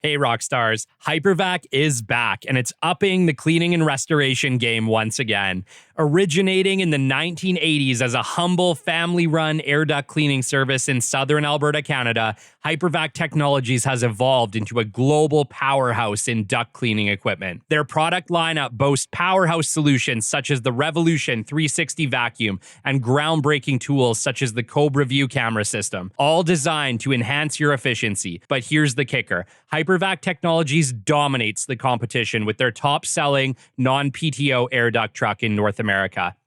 Hey, rock stars. Hypervac is back, and it's upping the cleaning and restoration game once again. Originating in the 1980s as a humble family-run air duct cleaning service in southern Alberta, Canada, Hypervac Technologies has evolved into a global powerhouse in duct cleaning equipment. Their product lineup boasts powerhouse solutions such as the Revolution 360 vacuum and groundbreaking tools such as the Cobra View camera system, all designed to enhance your efficiency. But here's the kicker. Hypervac Technologies dominates the competition with their top-selling non-PTO air duct truck in North America.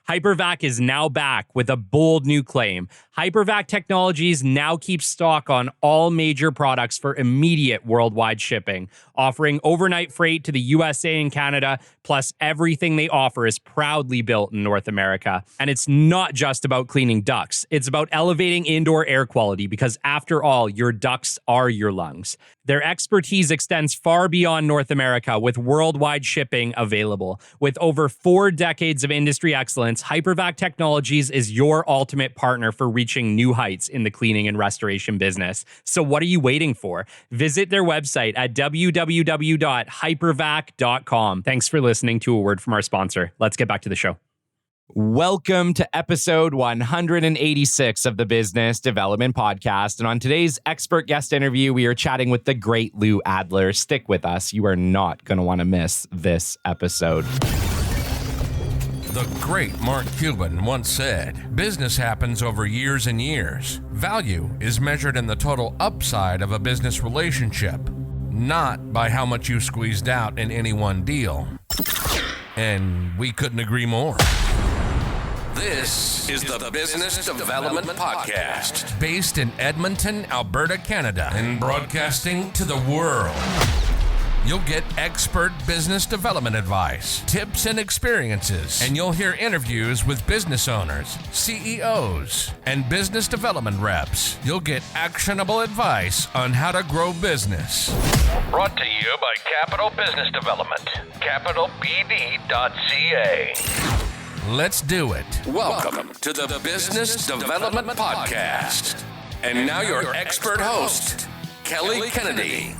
Hypervac is now back with a bold new claim. Hypervac Technologies now keeps stock on all major products for immediate worldwide shipping, offering overnight freight to the USA and Canada, plus everything they offer is proudly built in North America. And it's not just about cleaning ducts. It's about elevating indoor air quality because, after all, your ducts are your lungs. Their expertise extends far beyond North America with worldwide shipping available. With over 4 decades of industry excellence, Hypervac Technologies is your ultimate partner for reaching new heights in the cleaning and restoration business. So what are you waiting for? Visit their website at www.hypervac.com. Thanks for listening to a word from our sponsor. Let's get back to the show. Welcome to episode 186 of the Business Development Podcast. And on today's expert guest interview, we are chatting with the great Lou Adler. Stick with us. You are not going to want to miss this episode. The great Mark Cuban once said, "Business happens over years and years. Value is measured in the total upside of a business relationship, not by how much you squeezed out in any one deal." And we couldn't agree more. This is the Business Development Podcast, based in Edmonton, Alberta, Canada, and broadcasting to the world. You'll get expert business development advice, tips and experiences, and you'll hear interviews with business owners, CEOs, and business development reps. You'll get actionable advice on how to grow business. Brought to you by Capital Business Development, capitalbd.ca. Let's do it. Welcome to the Business Development Podcast. And now your expert host, Kelly Kennedy.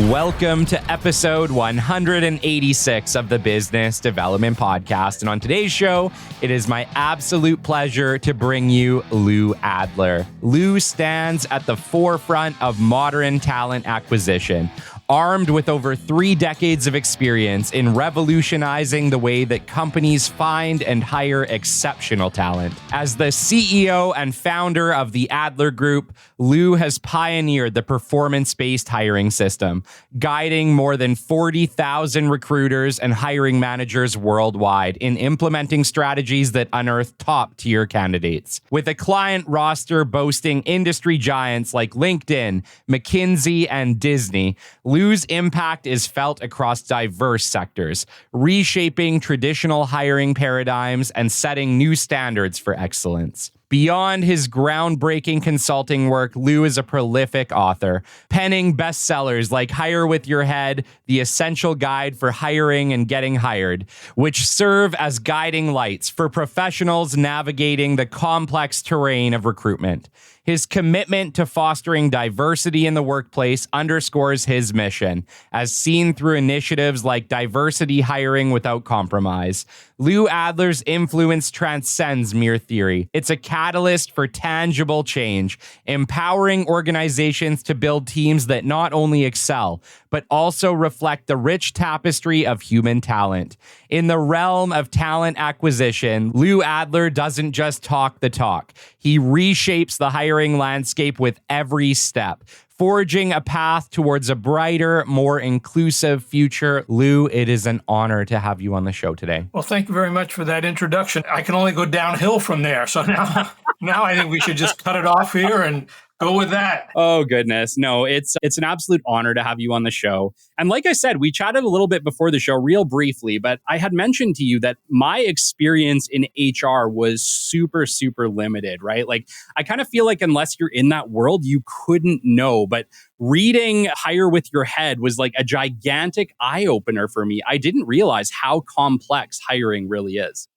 Welcome to episode 186 of the Business Development Podcast. And on today's show, it is my absolute pleasure to bring you Lou Adler. Lou stands at the forefront of modern talent acquisition, armed with over 3 decades of experience in revolutionizing the way that companies find and hire exceptional talent. As the CEO and founder of the Adler Group, Lou has pioneered the performance-based hiring system, guiding more than 40,000 recruiters and hiring managers worldwide in implementing strategies that unearth top-tier candidates. With a client roster boasting industry giants like LinkedIn, McKinsey, and Disney, Lou's impact is felt across diverse sectors, reshaping traditional hiring paradigms and setting new standards for excellence. Beyond his groundbreaking consulting work, Lou is a prolific author, penning bestsellers like Hire with Your Head, The Essential Guide for Hiring and Getting Hired, which serve as guiding lights for professionals navigating the complex terrain of recruitment. His commitment to fostering diversity in the workplace underscores his mission, as seen through initiatives like Diversity Hiring Without Compromise. Lou Adler's influence transcends mere theory. It's a catalyst for tangible change, empowering organizations to build teams that not only excel, but also reflect the rich tapestry of human talent. In the realm of talent acquisition, Lou Adler doesn't just talk the talk. He reshapes the hiring landscape with every step, forging a path towards a brighter, more inclusive future. Lou, it is an honor to have you on the show today. Well, thank you very much for that introduction. I can only go downhill from there. So now I think we should just cut it off here and go with that. Oh, goodness. No, it's an absolute honor to have you on the show. And like I said, we chatted a little bit before the show, real briefly, but I had mentioned to you that my experience in HR was super, super limited, right? Like, I kind of feel like unless you're in that world, you couldn't know. But reading Hire with Your Head was like a gigantic eye-opener for me. I didn't realize how complex hiring really is.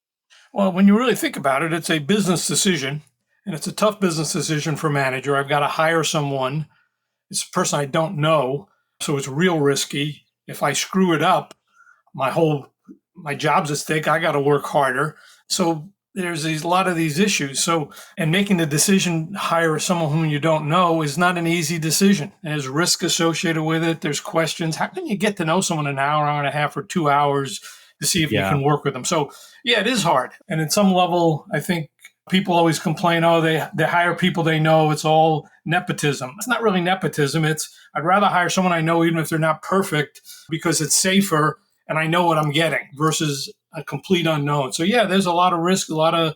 Well, when you really think about it, it's a business decision. And it's a tough business decision for a manager. I've got to hire someone. It's a person I don't know. So it's real risky. If I screw it up, my job's at stake. I got to work harder. So there's a lot of these issues. So, and making the decision to hire someone whom you don't know is not an easy decision. There's risk associated with it. There's questions. How can you get to know someone an hour, hour and a half, or 2 hours to see if you can work with them? So yeah, it is hard. And at some level, I think people always complain, oh, they hire people they know. It's all nepotism. It's not really nepotism. I'd rather hire someone I know, even if they're not perfect, because it's safer and I know what I'm getting versus a complete unknown. So yeah, there's a lot of risk, a lot of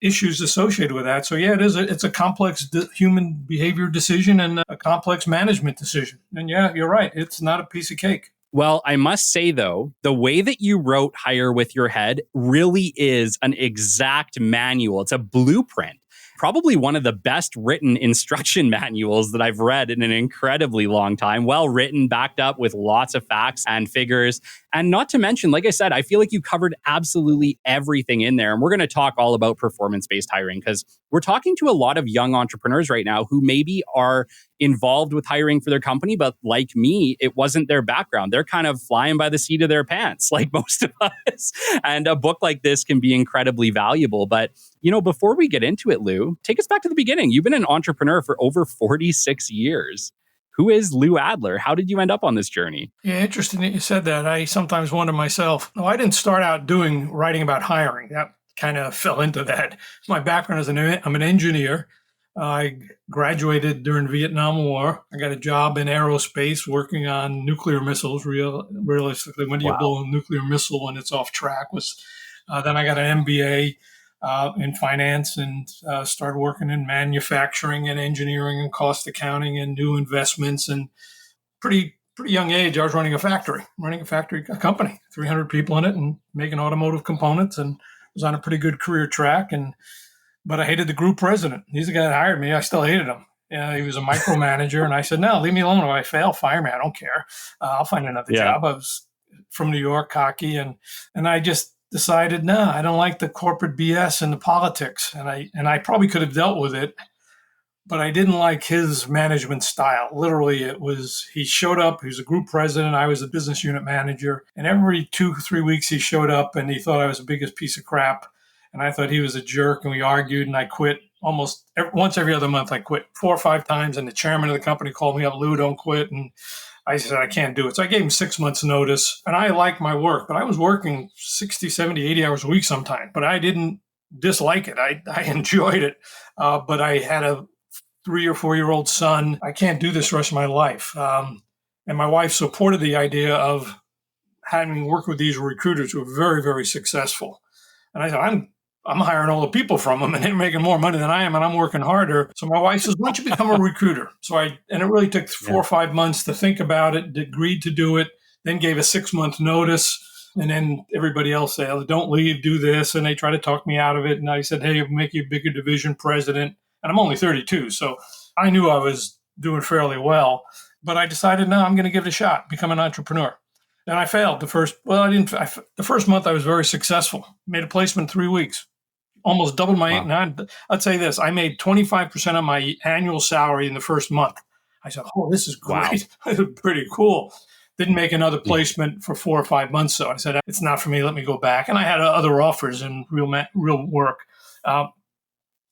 issues associated with that. So yeah, it's a complex human behavior decision and a complex management decision. And yeah, you're right. It's not a piece of cake. Well, I must say, though, the way that you wrote Hire with Your Head really is an exact manual. It's a blueprint. Probably one of the best written instruction manuals that I've read in an incredibly long time. Well written, backed up with lots of facts and figures. And not to mention, like I said, I feel like you covered absolutely everything in there. And we're going to talk all about performance-based hiring because we're talking to a lot of young entrepreneurs right now who maybe are involved with hiring for their company, but like me, it wasn't their background. They're kind of flying by the seat of their pants, like most of us. And a book like this can be incredibly valuable. But, before we get into it, Lou, take us back to the beginning. You've been an entrepreneur for over 46 years. Who is Lou Adler? How did you end up on this journey? Yeah, interesting that you said that. I sometimes wonder myself. No, I didn't start out writing about hiring. That kind of fell into that. My background is I'm an engineer. I graduated during the Vietnam War. I got a job in aerospace working on nuclear missiles. Realistically, when do you blow a nuclear missile when it's off track? Then I got an MBA in finance and started working in manufacturing and engineering and cost accounting and new investments. And pretty young age, I was running a company, 300 people in it and making automotive components, and was on a pretty good career track. But I hated the group president. He's the guy that hired me. I still hated him. He was a micromanager. And I said, no, leave me alone. If I fail, fire me. I don't care. I'll find another job. I was from New York, cocky. And I just decided, no, I don't like the corporate BS and the politics. And I probably could have dealt with it, but I didn't like his management style. Literally, he showed up. He was a group president. I was a business unit manager. And every 2-3 weeks he showed up and he thought I was the biggest piece of crap. And I thought he was a jerk, and we argued, and I quit once every other month. I quit 4 or 5 times, and the chairman of the company called me up, Lou, don't quit. And I said, I can't do it. So I gave him 6 months notice, and I liked my work, but I was working 60, 70, 80 hours a week sometimes, but I didn't dislike it. I enjoyed it, but I had a 3 or 4-year-old son. I can't do this the rest of my life. And my wife supported the idea of having worked with these recruiters who are very, very successful. And I said, I'm hiring all the people from them, and they're making more money than I am, and I'm working harder. So my wife says, why don't you become a recruiter? And it really took 4 or 5 months to think about it, agreed to do it, then gave a 6-month notice. And then everybody else said, oh, don't leave, do this. And they tried to talk me out of it. And I said, hey, I'll make you a bigger division president. And I'm only 32. So I knew I was doing fairly well, but I decided, no, I'm going to give it a shot, become an entrepreneur. And I failed the first month I was very successful. Made a placement in 3 weeks. Almost doubled my, I'd say this, I made 25% of my annual salary in the first month. I said, oh, this is great. Wow. This is pretty cool. Didn't make another placement for 4 or 5 months. So I said, it's not for me. Let me go back. And I had other offers and real work. But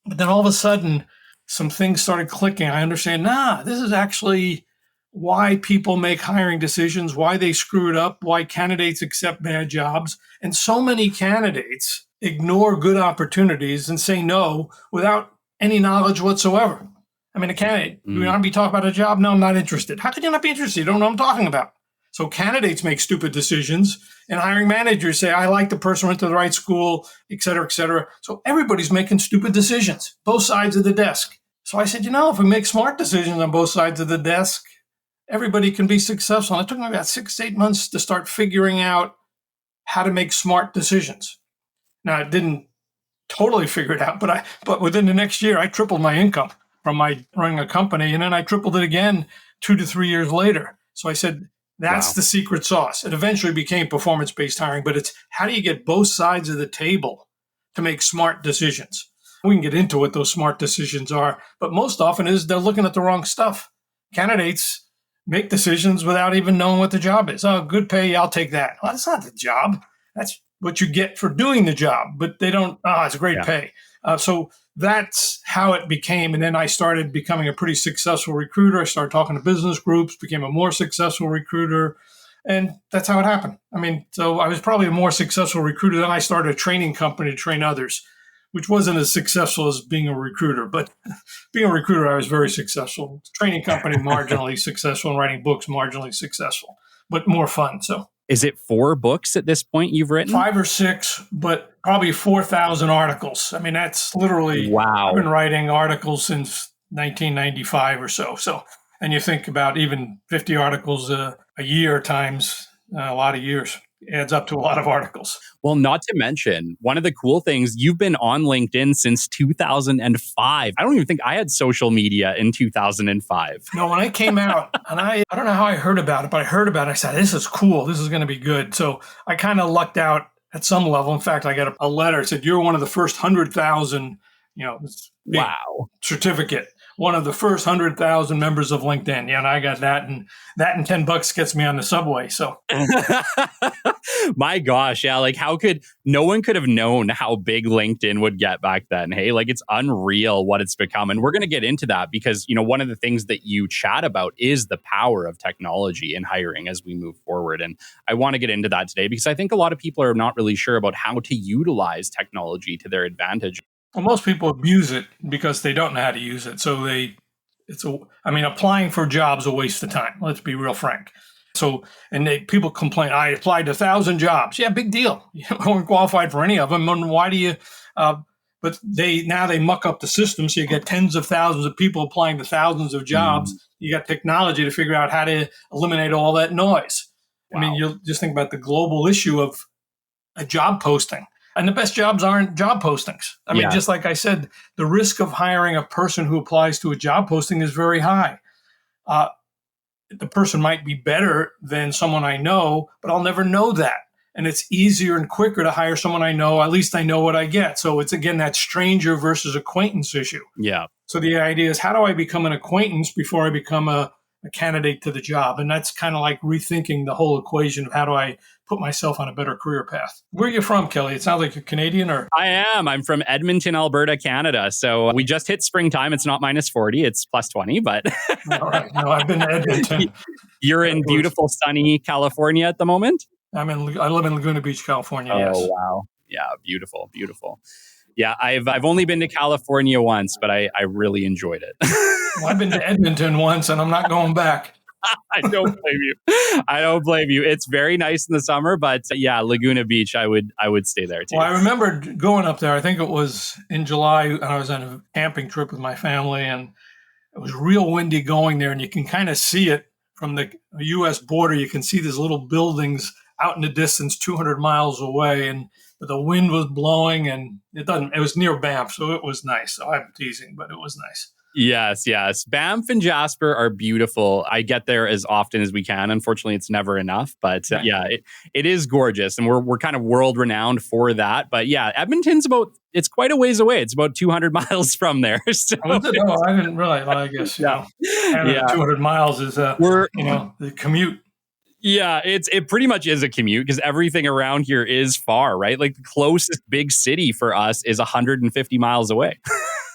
then all of a sudden, some things started clicking. I understand, this is actually why people make hiring decisions, why they screw it up, why candidates accept bad jobs. And so many candidates ignore good opportunities and say no without any knowledge whatsoever. I mean, a candidate, you want to be talking about a job? No, I'm not interested. How could you not be interested? You don't know what I'm talking about. So candidates make stupid decisions, and hiring managers say, I like the person, went to the right school, et cetera, et cetera. So everybody's making stupid decisions, both sides of the desk. So I said, if we make smart decisions on both sides of the desk, everybody can be successful. And it took me about 6 to 8 months to start figuring out how to make smart decisions. Now, I didn't totally figure it out, but within the next year, I tripled my income from my running a company, and then I tripled it again 2 to 3 years later. So I said, that's the secret sauce. It eventually became performance-based hiring, but it's how do you get both sides of the table to make smart decisions? We can get into what those smart decisions are, but most often they're looking at the wrong stuff. Candidates make decisions without even knowing what the job is. Oh, good pay, I'll take that. Well, that's not the job. That's what you get for doing the job. But they don't, it's great Yeah. pay. So that's how it became. And then I started becoming a pretty successful recruiter. I started talking to business groups, became a more successful recruiter. And that's how it happened. I mean, so I was probably a more successful recruiter. Then I started a training company to train others, which wasn't as successful as being a recruiter. But being a recruiter, I was very successful. Training company, marginally successful. And writing books, marginally successful, but more fun. So Is it 4 books at this point you've written? 5 or 6, but probably 4,000 articles. I mean, that's literally, Wow. I've been writing articles since 1995 or so. So, and you think about even 50 articles a year times a lot of years adds up to a lot of articles. Well, not to mention, one of the cool things, you've been on LinkedIn since 2005. I don't even think I had social media in 2005. No, when I came out, and I don't know how I heard about it, but I heard about it. I said, this is cool. This is going to be good. So I kind of lucked out at some level. In fact, I got a letter that said, you're one of the first 100,000, this big Wow. certificate. One of the first 100,000 members of LinkedIn. Yeah, and I got that, and $10 gets me on the subway. So, My gosh, yeah, like no one could have known how big LinkedIn would get back then. Hey, like it's unreal what it's become. And we're going to get into that because, one of the things that you chat about is the power of technology in hiring as we move forward. And I want to get into that today because I think a lot of people are not really sure about how to utilize technology to their advantage. well, most people abuse it because they don't know how to use it. So applying for a job is a waste of time. Let's be real frank. So, people complain, I applied to 1,000 jobs. Yeah, big deal. You weren't qualified for any of them. And why do you, but they muck up the system. So you get tens of thousands of people applying to thousands of jobs. You got technology to figure out how to eliminate all that noise. Wow. I mean, you'll just think about the global issue of a job posting. And the best jobs aren't job postings. I mean, just like I said, the risk of hiring a person who applies to a job posting is very high. The person might be better than someone I know, but I'll never know that. And it's easier and quicker to hire someone I know. At least I know what I get. So it's, again, that stranger versus acquaintance issue. Yeah. So the idea is, how do I become an acquaintance before I become a candidate to the job? And that's kind of like rethinking the whole equation of how do I put myself on a better career path. Where are you from, Kelly? It sounds like you're Canadian, or? I am. I'm from Edmonton, Alberta, Canada. So we just hit springtime. It's not minus 40. It's plus 20, but. All right. No, I've been to Edmonton. You're in beautiful, sunny California at the moment? I live in Laguna Beach, California. Yes. Oh, wow. Yeah. Beautiful. Beautiful. Yeah. I've only been to California once, but I really enjoyed it. Well, I've been to Edmonton once and I'm not going back. I don't blame you. It's very nice in the summer, but yeah, Laguna Beach, I would stay there too. Well, I remember going up there. I think it was in July, and I was on a camping trip with my family, and it was real windy going there, and you can kind of see it from the U.S. border. You can see these little buildings out in the distance, 200 miles away, and the wind was blowing, and it was near Banff, so it was nice. So I'm teasing, but it was nice. Yes. Banff and Jasper are beautiful. I get there as often as we can. Unfortunately, it's never enough, but it is gorgeous. And we're kind of world renowned for that. But yeah, Edmonton's it's quite a ways away. It's about 200 miles from there. So I didn't realize. Well, I guess, 200 miles is, the commute. Yeah, it pretty much is a commute because everything around here is far, right? Like the closest big city for us is 150 miles away.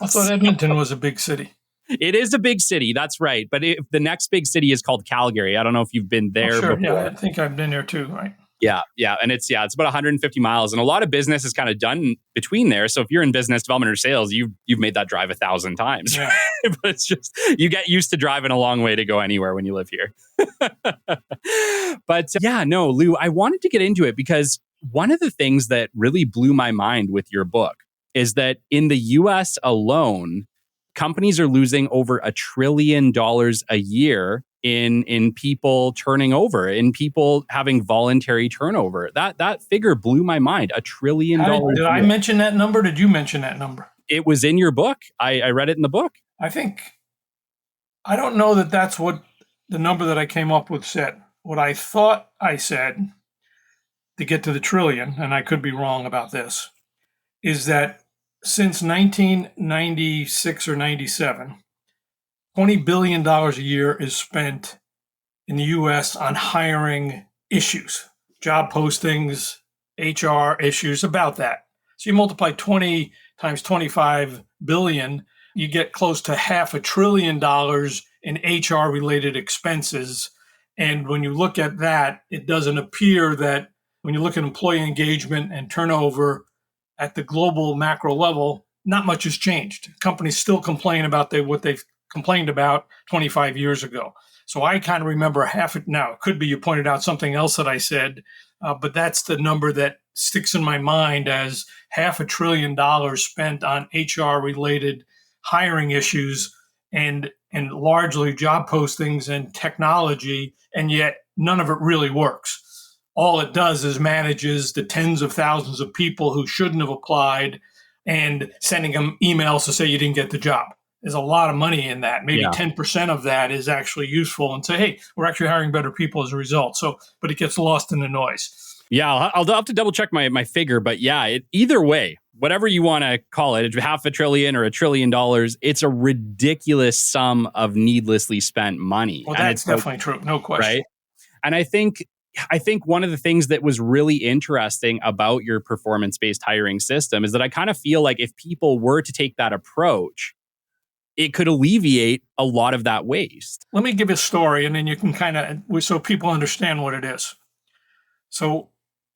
I thought Edmonton was a big city. It is a big city, that's right. But the next big city is called Calgary. I don't know if you've been there before. Yeah, I think I've been there too, right? Yeah. And it's about 150 miles. And a lot of business is kind of done between there. So if you're in business development or sales, you've made that drive 1,000 times. Yeah. But it's just, you get used to driving a long way to go anywhere when you live here. But Lou, I wanted to get into it because one of the things that really blew my mind with your book is that in the US alone, companies are losing over $1 trillion a year in people turning over, in people having voluntary turnover. That figure blew my mind. $1 trillion. Did I mention that number? Did you mention that number? It was in your book. I read it in the book. I don't know that that's what the number that I came up with said. What I thought I said to get to the trillion, and I could be wrong about this, is that since 1996 or 97, $20 billion a year is spent in the US on hiring issues, job postings, HR issues about that. So you multiply 20 times 25 billion, you get close to $500 billion in HR related expenses. And when you look at that, it doesn't appear that when you look at employee engagement and turnover at the global macro level, not much has changed. Companies still complain about what they've complained about 25 years ago. So I kind of remember half it now. It could be you pointed out something else that I said, but that's the number that sticks in my mind as $500 billion spent on HR-related hiring issues and largely job postings and technology, and yet none of it really works. All it does is manages the tens of thousands of people who shouldn't have applied and sending them emails to say you didn't get the job. There's a lot of money in that. Maybe 10% of that is actually useful and say, hey, we're actually hiring better people as a result. So, but it gets lost in the noise. Yeah, I'll have to double check my figure, but yeah, either way, whatever you want to call it, $500 billion or $1 trillion, it's a ridiculous sum of needlessly spent money. Well, that's definitely true. No question. Right? And I think one of the things that was really interesting about your performance-based hiring system is that I kind of feel like if people were to take that approach, it could alleviate a lot of that waste. Let me give you a story, and then you can kind of, so people understand what it is. So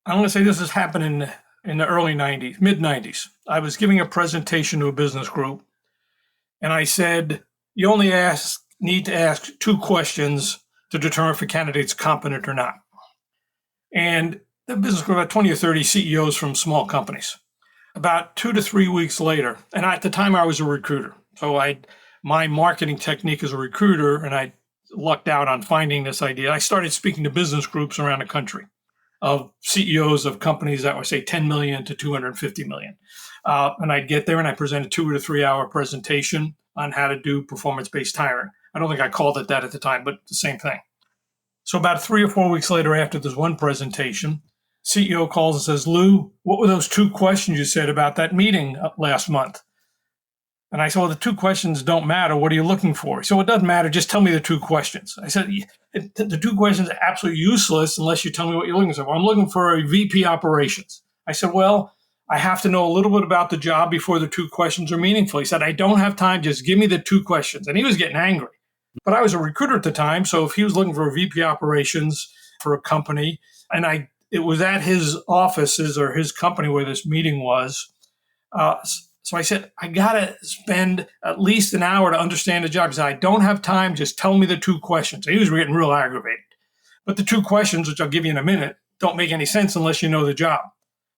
I'm going to say this has happened in the early 90s, mid 90s. I was giving a presentation to a business group, and I said, you only need to ask 2 questions to determine if a candidate's competent or not. And the business group had 20 or 30 CEOs from small companies. About 2 to 3 weeks later, and at the time I was a recruiter. So my marketing technique as a recruiter, and I lucked out on finding this idea. I started speaking to business groups around the country of CEOs of companies that were, say, 10 million to 250 million. And I'd get there and I present a 2 to 3 hour presentation on how to do performance-based hiring. I don't think I called it that at the time, but the same thing. So about 3 or 4 weeks later, after this one presentation, CEO calls and says, Lou, what were those 2 questions you said about that meeting last month? And I said, well, the 2 questions don't matter. What are you looking for? So it doesn't matter. Just tell me the 2 questions. I said, the 2 questions are absolutely useless unless you tell me what you're looking for. Well, I'm looking for a VP operations. I said, well, I have to know a little bit about the job before the 2 questions are meaningful. He said, I don't have time. Just give me the 2 questions. And he was getting angry. But I was a recruiter at the time. So if he was looking for a VP operations for a company, and it was at his offices or his company where this meeting was, so I said, I got to spend at least an hour to understand the job. He said, I don't have time. Just tell me the 2 questions. And he was getting real aggravated. But the 2 questions, which I'll give you in a minute, don't make any sense unless you know the job.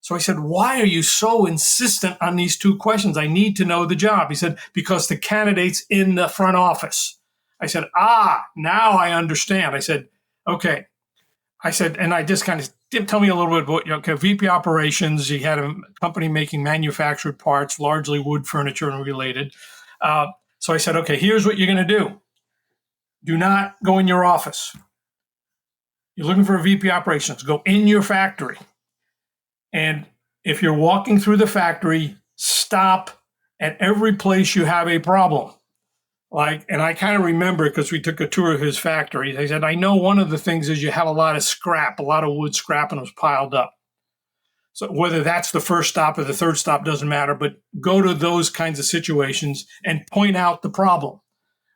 So I said, why are you so insistent on these 2 questions? I need to know the job. He said, because the candidate's in the front office. I said, now I understand. I said, okay. I said, and I just kind of tell me a little bit about VP operations. He had a company making manufactured parts, largely wood, furniture, and related. So I said, okay, here's what you're going to do. Do not go in your office. You're looking for a VP operations. Go in your factory. And if you're walking through the factory, stop at every place you have a problem. And I kind of remember because we took a tour of his factory. They said, I know one of the things is you have a lot of scrap, a lot of wood scrap, and it was piled up. So whether that's the first stop or the third stop doesn't matter, but go to those kinds of situations and point out the problem.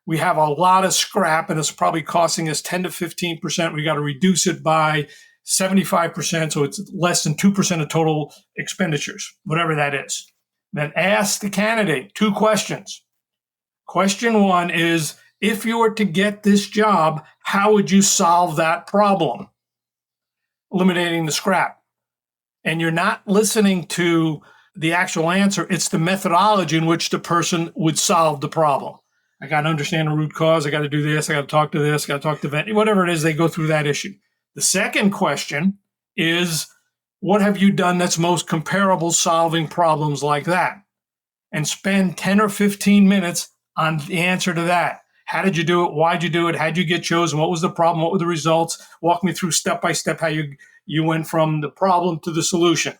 We have a lot of scrap, and it's probably costing us 10 to 15%. We got to reduce it by 75%, so it's less than 2% of total expenditures, whatever that is. Then ask the candidate 2 questions. Question 1 is, if you were to get this job, how would you solve that problem? Eliminating the scrap. And you're not listening to the actual answer. It's the methodology in which the person would solve the problem. I got to understand the root cause. I got to do this. I got to talk to this. I got to talk to that. Whatever it is, they go through that issue. The second question is, what have you done that's most comparable solving problems like that? And spend 10 or 15 minutes on the answer to that. How did you do it? Why'd you do it? How'd you get chosen? What was the problem? What were the results? Walk me through step by step how you went from the problem to the solution.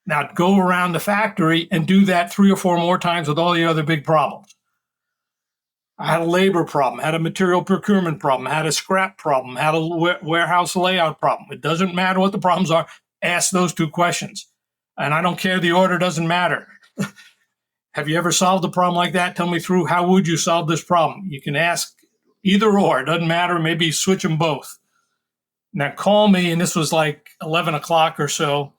Now go around the factory and do that 3 or 4 more times with all the other big problems. I had a labor problem, had a material procurement problem, had a scrap problem, had a warehouse layout problem. It doesn't matter what the problems are. Ask those 2 questions. And I don't care. The order doesn't matter. Have you ever solved a problem like that? Tell me through, how would you solve this problem? You can ask either or. It doesn't matter. Maybe switch them both. Now call me. And this was like 11 o'clock or so.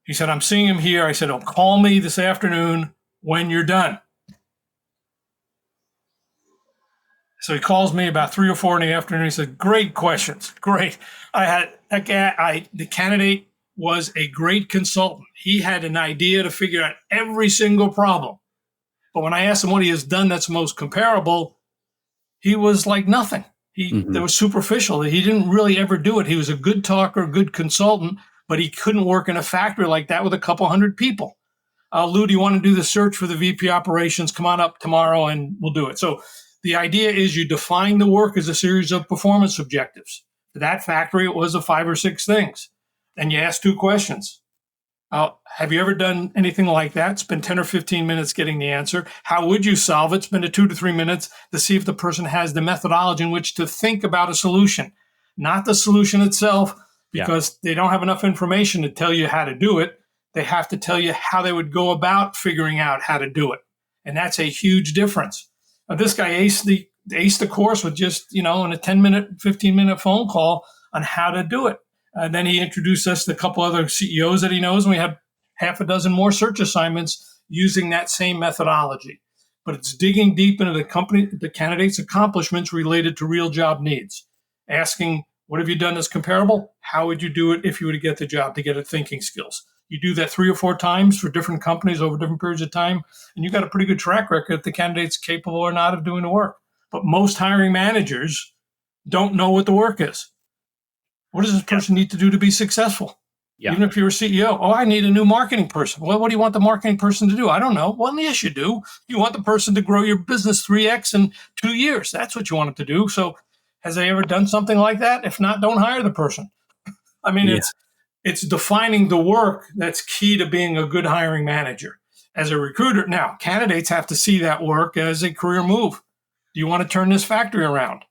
He said, I'm seeing him here. I said, oh, call me this afternoon when you're done. So he calls me about 3 or 4 in the afternoon. He said, great questions. Great. The candidate was a great consultant. He had an idea to figure out every single problem. But when I asked him what he has done that's most comparable, he was like nothing. That was superficial. He didn't really ever do it. He was a good talker, good consultant, but he couldn't work in a factory like that with a couple hundred people. Lou, do you want to do the search for the VP operations? Come on up tomorrow and we'll do it. So the idea is you define the work as a series of performance objectives. For that factory, it was 5 or 6 things. And you ask 2 questions. Have you ever done anything like that? Spend 10 or 15 minutes getting the answer. How would you solve it? Spend 2 to 3 minutes to see if the person has the methodology in which to think about a solution, not the solution itself, because they don't have enough information to tell you how to do it. They have to tell you how they would go about figuring out how to do it. And that's a huge difference. This guy aced the course with just, in a 10-minute, 15-minute phone call on how to do it. Then he introduced us to a couple other CEOs that he knows, and we had half a dozen more search assignments using that same methodology. But it's digging deep into the candidate's accomplishments related to real job needs. Asking, what have you done that's comparable? How would you do it if you were to get the job, to get at thinking skills? You do that 3 or 4 times for different companies over different periods of time, and you got a pretty good track record if the candidate's capable or not of doing the work. But most hiring managers don't know what the work is. What does this person need to do to be successful? Yeah. Even if you're a CEO, I need a new marketing person. Well, what do you want the marketing person to do? I don't know. Well, yes, you do. You want the person to grow your business 3x in 2 years. That's what you want them to do. So has they ever done something like that? If not, don't hire the person. I mean, it's defining the work that's key to being a good hiring manager. As a recruiter, now, candidates have to see that work as a career move. Do you want to turn this factory around?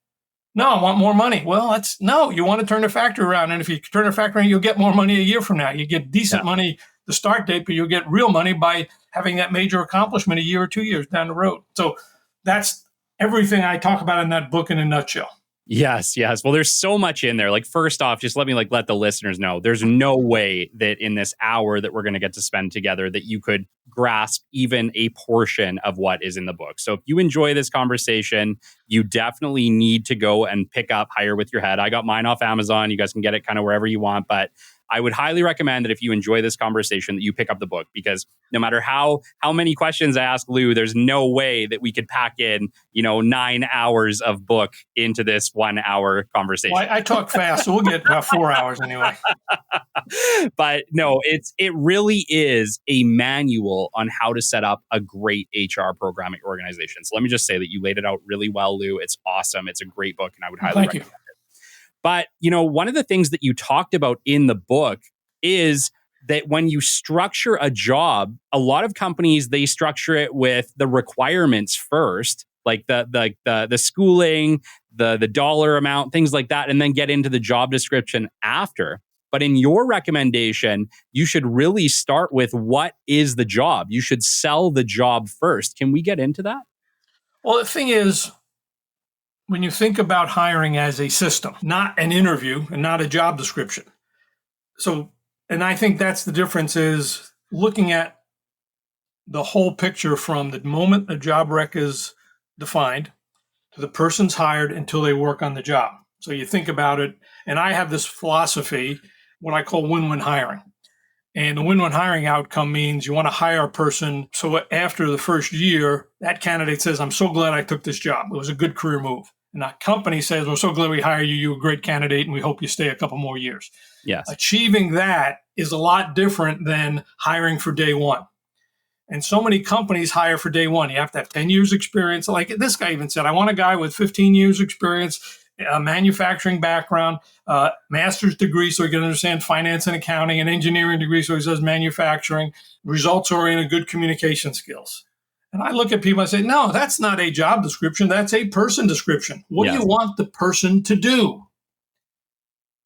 No, I want more money. Well, you want to turn the factory around. And if you turn the factory around, you'll get more money a year from now. You get decent money the start date, but you'll get real money by having that major accomplishment a year or 2 years down the road. So that's everything I talk about in that book in a nutshell. Yes. Well, there's so much in there. Like, first off, just let me let the listeners know there's no way that in this hour that we're going to get to spend together that you could grasp even a portion of what is in the book. So if you enjoy this conversation, you definitely need to go and pick up Hire With Your Head. I got mine off Amazon. You guys can get it kind of wherever you want, but I would highly recommend that if you enjoy this conversation that you pick up the book, because no matter how many questions I ask Lou, there's no way that we could pack in, 9 hours of book into this 1 hour conversation. Well, I talk fast, so we'll get about 4 hours anyway. But no, it really is a manual on how to set up a great HR programming organization. So let me just say that you laid it out really well, Lou. It's awesome. It's a great book, and I would highly recommend it. But, one of the things that you talked about in the book is that when you structure a job, a lot of companies, they structure it with the requirements first, like the schooling, the dollar amount, things like that, and then get into the job description after. But in your recommendation, you should really start with what is the job. You should sell the job first. Can we get into that? Well, the thing is, when you think about hiring as a system, not an interview and not a job description. So, and I think that's the difference, is looking at the whole picture from the moment a job rec is defined to the person's hired until they work on the job. So you think about it, and I have this philosophy, what I call win-win hiring. And the win-win hiring outcome means you want to hire a person so after the first year, that candidate says, I'm so glad I took this job. It was a good career move. And that company says, we're so glad we hired you. You're a great candidate, and we hope you stay a couple more years. Yes. Achieving that is a lot different than hiring for day one. And so many companies hire for day one. You have to have 10 years experience. Like this guy even said, I want a guy with 15 years experience, a manufacturing background, master's degree so he can understand finance and accounting, an engineering degree so he says manufacturing, results-oriented, good communication skills. And I look at people and say, no, that's not a job description. That's a person description. What do Yes. you want the person to do?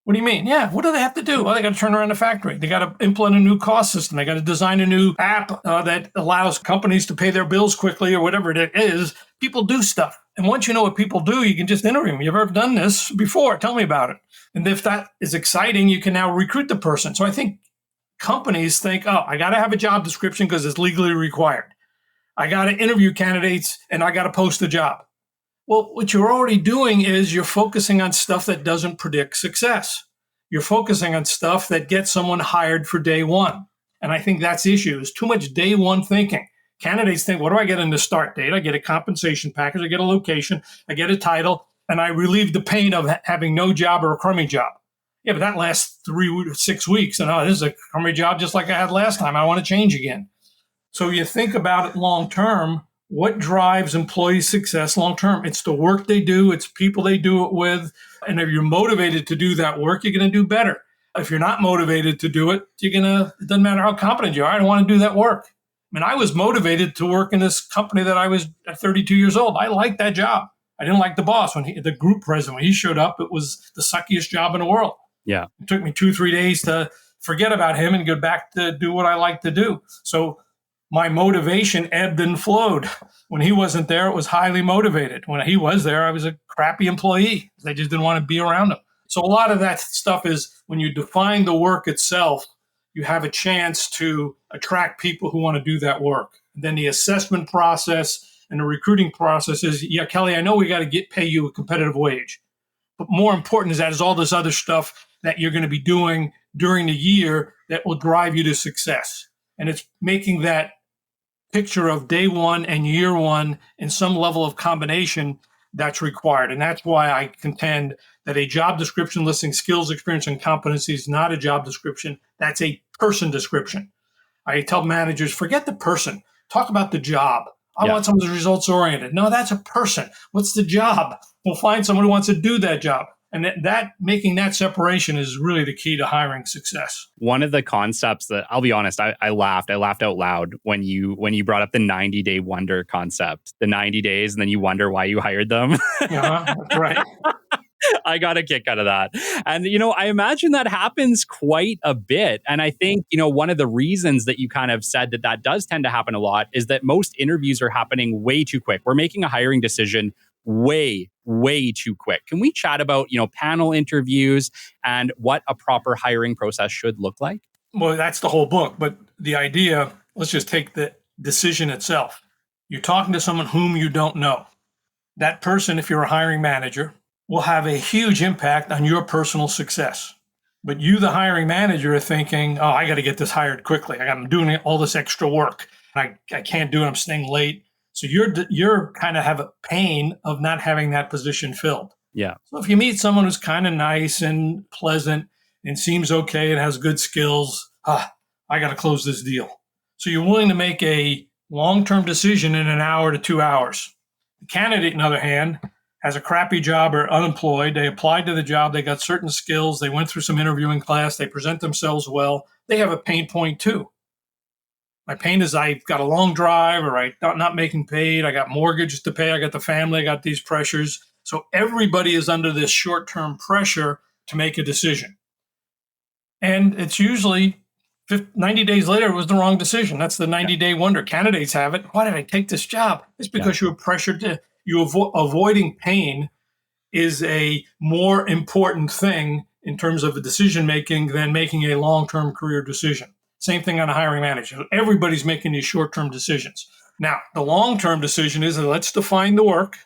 What do you mean? Yeah, what do they have to do? Well, they got to turn around the factory. They got to implement a new cost system. They got to design a new app that allows companies to pay their bills quickly or whatever it is. People do stuff. And once you know what people do, you can just interview them. You've ever done this before? Tell me about it. And if that is exciting, you can now recruit the person. So I think companies think, oh, I got to have a job description because it's legally required. I got to interview candidates and I got to post a job. Well, what you're already doing is you're focusing on stuff that doesn't predict success. You're focusing on stuff that gets someone hired for day one. And I think that's the issue, is too much day one thinking. Candidates think, what do I get in the start date? I get a compensation package, I get a location, I get a title, and I relieve the pain of having no job or a crummy job. Yeah, but that lasts 6 weeks. And this is a crummy job just like I had last time. I want to change again. So you think about it long term. What drives employee success long term? It's the work they do. It's people they do it with. And if you're motivated to do that work, you're going to do better. If you're not motivated to do it, it doesn't matter how competent you are. I don't want to do that work. I mean, I was motivated to work in this company that I was at 32 years old. I liked that job. I didn't like the boss. The group president, when he showed up, it was the suckiest job in the world. Yeah. It took me 2-3 days to forget about him and go back to do what I like to do. So my motivation ebbed and flowed. When he wasn't there, it was highly motivated. When he was there, I was a crappy employee. They just didn't want to be around him. So a lot of that stuff is when you define the work itself, you have a chance to attract people who want to do that work. And then the assessment process and the recruiting process is, yeah, Kelly, I know we got to pay you a competitive wage. But more important is all this other stuff that you're going to be doing during the year that will drive you to success. And it's making that picture of day one and year one in some level of combination that's required. And that's why I contend that a job description listing skills, experience, and competencies is not a job description. That's a person description. I tell managers, forget the person. Talk about the job. I want someone who's results oriented. No, that's a person. What's the job? We'll find someone who wants to do that job. And that making that separation is really the key to hiring success. One of the concepts that, I'll be honest, I laughed out loud when you brought up the 90-day wonder concept, the 90 days, and then you wonder why you hired them. That's right. I got a kick out of that. And, I imagine that happens quite a bit. And I think, one of the reasons that you kind of said that does tend to happen a lot is that most interviews are happening way too quick. We're making a hiring decision way too quick. Can we chat about, panel interviews and what a proper hiring process should look like? Well, that's the whole book. But the idea, let's just take the decision itself. You're talking to someone whom you don't know. That person, if you're a hiring manager, will have a huge impact on your personal success. But you, the hiring manager, are thinking, oh, I got to get this hired quickly. I'm doing all this extra work. I can't do it. I'm staying late. So you're kind of have a pain of not having that position filled. Yeah. So if you meet someone who's kind of nice and pleasant and seems okay and has good skills, I got to close this deal. So you're willing to make a long-term decision in an hour to 2 hours. The candidate, on the other hand, has a crappy job or unemployed. They applied to the job. They got certain skills. They went through some interviewing class. They present themselves well. They have a pain point too. My pain is I've got a long drive, or I'm not making paid. I got mortgages to pay. I got the family. I got these pressures. So everybody is under this short-term pressure to make a decision. And it's usually 90 days later, it was the wrong decision. That's the 90-day wonder. Candidates have it. Why did I take this job? It's because you were pressured to, avoiding pain is a more important thing in terms of a decision-making than making a long-term career decision. Same thing on a hiring manager. Everybody's making these short-term decisions. Now, the long-term decision is let's define the work.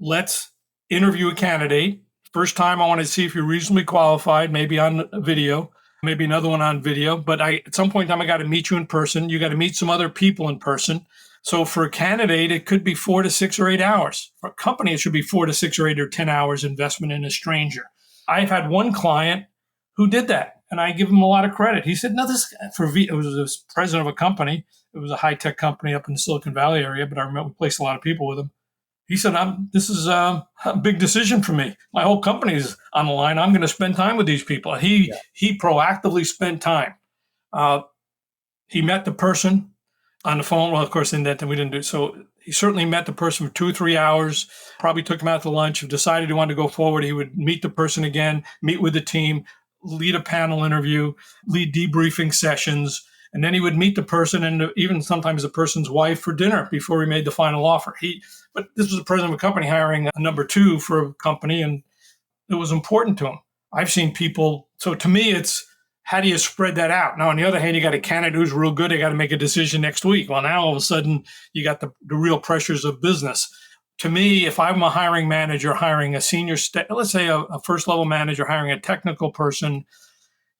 Let's interview a candidate. First time, I want to see if you're reasonably qualified, maybe on video, maybe another one on video. But at some point in time, I got to meet you in person. You got to meet some other people in person. So for a candidate, it could be 4 to 6 or 8 hours. For a company, it should be 4 to 6 or 8 or 10 hours investment in a stranger. I've had one client who did that. And I give him a lot of credit. He said, no, it was the president of a company. It was a high-tech company up in the Silicon Valley area, but I remember we placed a lot of people with him. He said, this is a big decision for me. My whole company is on the line. I'm going to spend time with these people. And he proactively spent time. He met the person. On the phone, well, of course, in that we didn't do. So he certainly met the person for 2 or 3 hours, probably took him out to lunch, decided he wanted to go forward. He would meet the person again, meet with the team, lead a panel interview, lead debriefing sessions, and then he would meet the person and even sometimes the person's wife for dinner before he made the final offer. But this was the president of a company hiring a number two for a company, and it was important to him. I've seen people. So to me, it's how do you spread that out? Now, on the other hand, you got a candidate who's real good. They got to make a decision next week. Well, now all of a sudden you got the real pressures of business. To me, if I'm a hiring manager hiring a senior, let's say a first level manager hiring a technical person,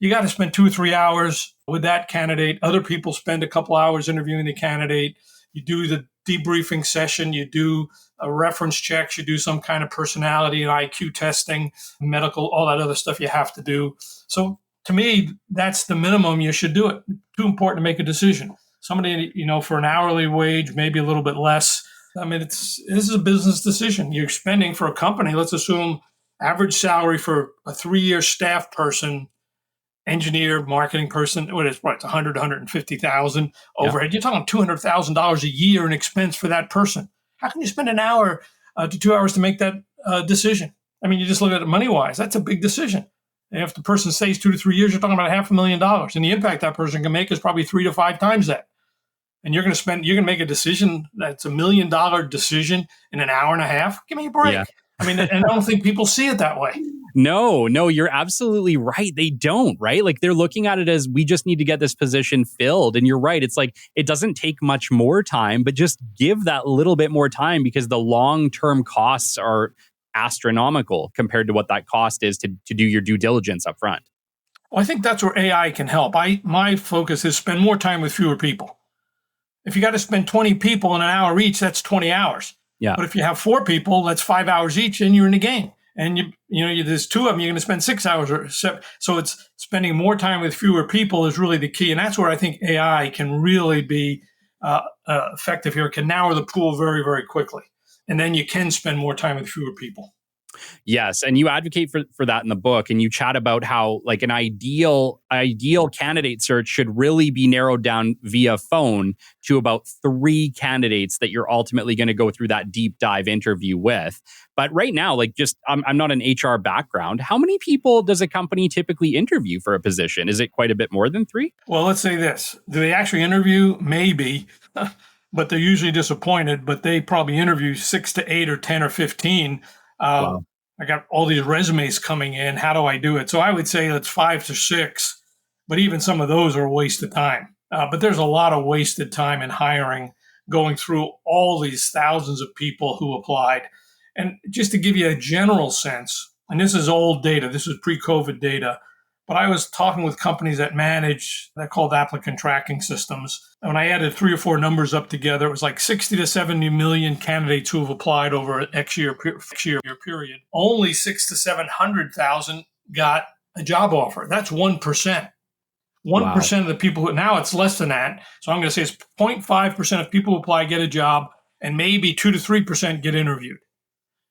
you got to spend 2 or 3 hours with that candidate. Other people spend a couple hours interviewing the candidate. You do the debriefing session. You do a reference checks. You do some kind of personality and IQ testing, medical, all that other stuff you have to do. So to me, that's the minimum you should do it. Too important to make a decision. Somebody, for an hourly wage, maybe a little bit less. I mean, this is a business decision. You're spending for a company. Let's assume average salary for a 3-year staff person, engineer, marketing person, it's 100, 150,000 overhead. You're talking $200,000 a year in expense for that person. How can you spend an hour to 2 hours to make that decision? I mean, you just look at it money wise. That's a big decision. And if the person stays 2 to 3 years, you're talking about $500,000, and the impact that person can make is probably 3 to 5 times that. And you're going to make a decision that's $1 million decision in an hour and a half. Give me a break. Yeah. I mean, and I don't think people see it that way. No, you're absolutely right. They don't, right? Like they're looking at it as we just need to get this position filled. And you're right. It's like, it doesn't take much more time, but just give that little bit more time because the long-term costs are astronomical compared to what that cost is to do your due diligence up front. Well, I think that's where AI can help. My focus is spend more time with fewer people. If you got to spend 20 people in an hour each, that's 20 hours. Yeah. But if you have 4 people, that's 5 hours each, and you're in the game. And there's 2 of them, you're going to spend 6 hours or 7. So it's spending more time with fewer people is really the key. And that's where I think AI can really be effective here. It can narrow the pool very, very quickly. And then you can spend more time with fewer people. Yes. And you advocate for that in the book, and you chat about how like an ideal candidate search should really be narrowed down via phone to about 3 candidates that you're ultimately going to go through that deep dive interview with. But right now, like I'm not an HR background. How many people does a company typically interview for a position? Is it quite a bit more than 3? Well, let's say this. Do they actually interview? Maybe. But they're usually disappointed, but they probably interview 6 to 8 or 10 or 15. Wow. I got all these resumes coming in. How do I do it? So I would say it's 5 to 6, but even some of those are a waste of time. But there's a lot of wasted time in hiring, going through all these thousands of people who applied. And just to give you a general sense, and this is old data, this is pre-COVID data, but I was talking with companies that manage, they're called applicant tracking systems. And when I added 3 or 4 numbers up together, it was like 60 to 70 million candidates who have applied over an X year period. Only 600,000 to 700,000 got a job offer. That's 1%. 1% of the people who, now it's less than that. So I'm going to say it's 0.5% of people who apply get a job, and maybe 2 to 3% get interviewed.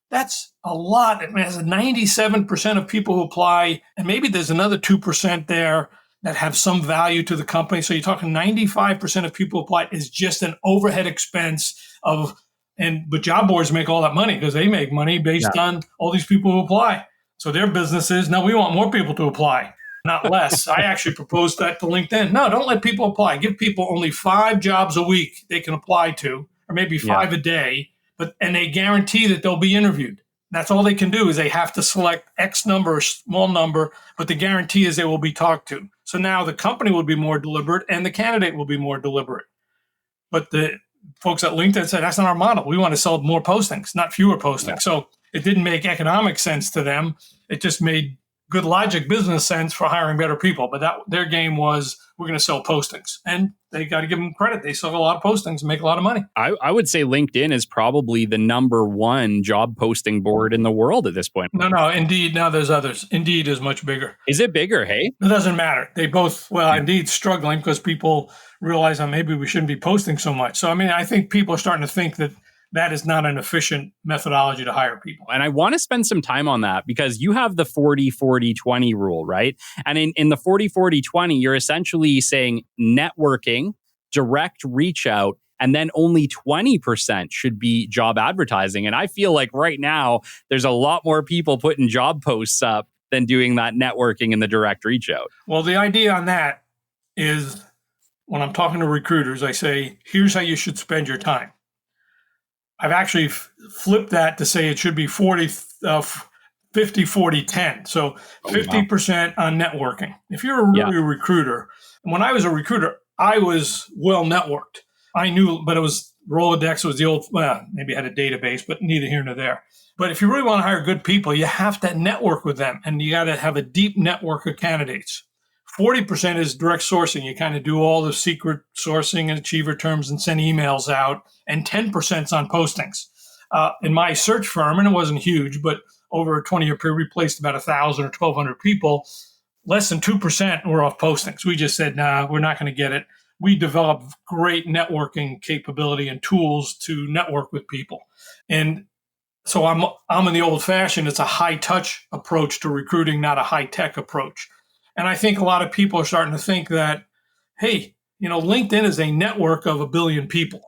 That's a lot. It has 97% of people who apply, and maybe there's another 2% there that have some value to the company. So you're talking 95% of people who apply is just an overhead expense but job boards make all that money because they make money based on all these people who apply. So their business is, no, we want more people to apply, not less. I actually proposed that to LinkedIn. No, don't let people apply. Give people only 5 jobs a week they can apply to, or maybe 5 a day. And they guarantee that they'll be interviewed. That's all they can do is they have to select X number, a small number, but the guarantee is they will be talked to. So now the company will be more deliberate and the candidate will be more deliberate. But the folks at LinkedIn said, that's not our model. We want to sell more postings, not fewer postings. Yeah. So it didn't make economic sense to them. It just made good logic business sense for hiring better people. But their game was, we're going to sell postings. And they got to give them credit. They sell a lot of postings and make a lot of money. I would say LinkedIn is probably the number 1 job posting board in the world at this point. No, Indeed. Now there's others. Indeed is much bigger. Is it bigger, hey? It doesn't matter. They both, Indeed's struggling because people realize that maybe we shouldn't be posting so much. So, I think people are starting to think that is not an efficient methodology to hire people. And I want to spend some time on that because you have the 40-40-20 rule, right? And in the 40-40-20, you're essentially saying networking direct reach out, and then only 20% should be job advertising. And I feel like right now, there's a lot more people putting job posts up than doing that networking and the direct reach out. Well, the idea on that is when I'm talking to recruiters, I say, here's how you should spend your time. I've actually flipped that to say it should be 50, 40, 10. So 50% on networking. If you're a really recruiter, and when I was a recruiter, I was well networked. I knew, but it was Rolodex, was the old, well, maybe I had a database, but neither here nor there. But if you really want to hire good people, you have to network with them, and you got to have a deep network of candidates. 40% is direct sourcing. You kind of do all the secret sourcing and achiever terms and send emails out, and 10% is on postings. In my search firm, and it wasn't huge, but over a 20-year period, we placed about 1,000 or 1,200 people. Less than 2% were off postings. We just said, nah, we're not going to get it. We developed great networking capability and tools to network with people. And so I'm in the old fashioned, it's a high touch approach to recruiting, not a high tech approach. And I think a lot of people are starting to think that, hey, LinkedIn is a network of 1 billion people,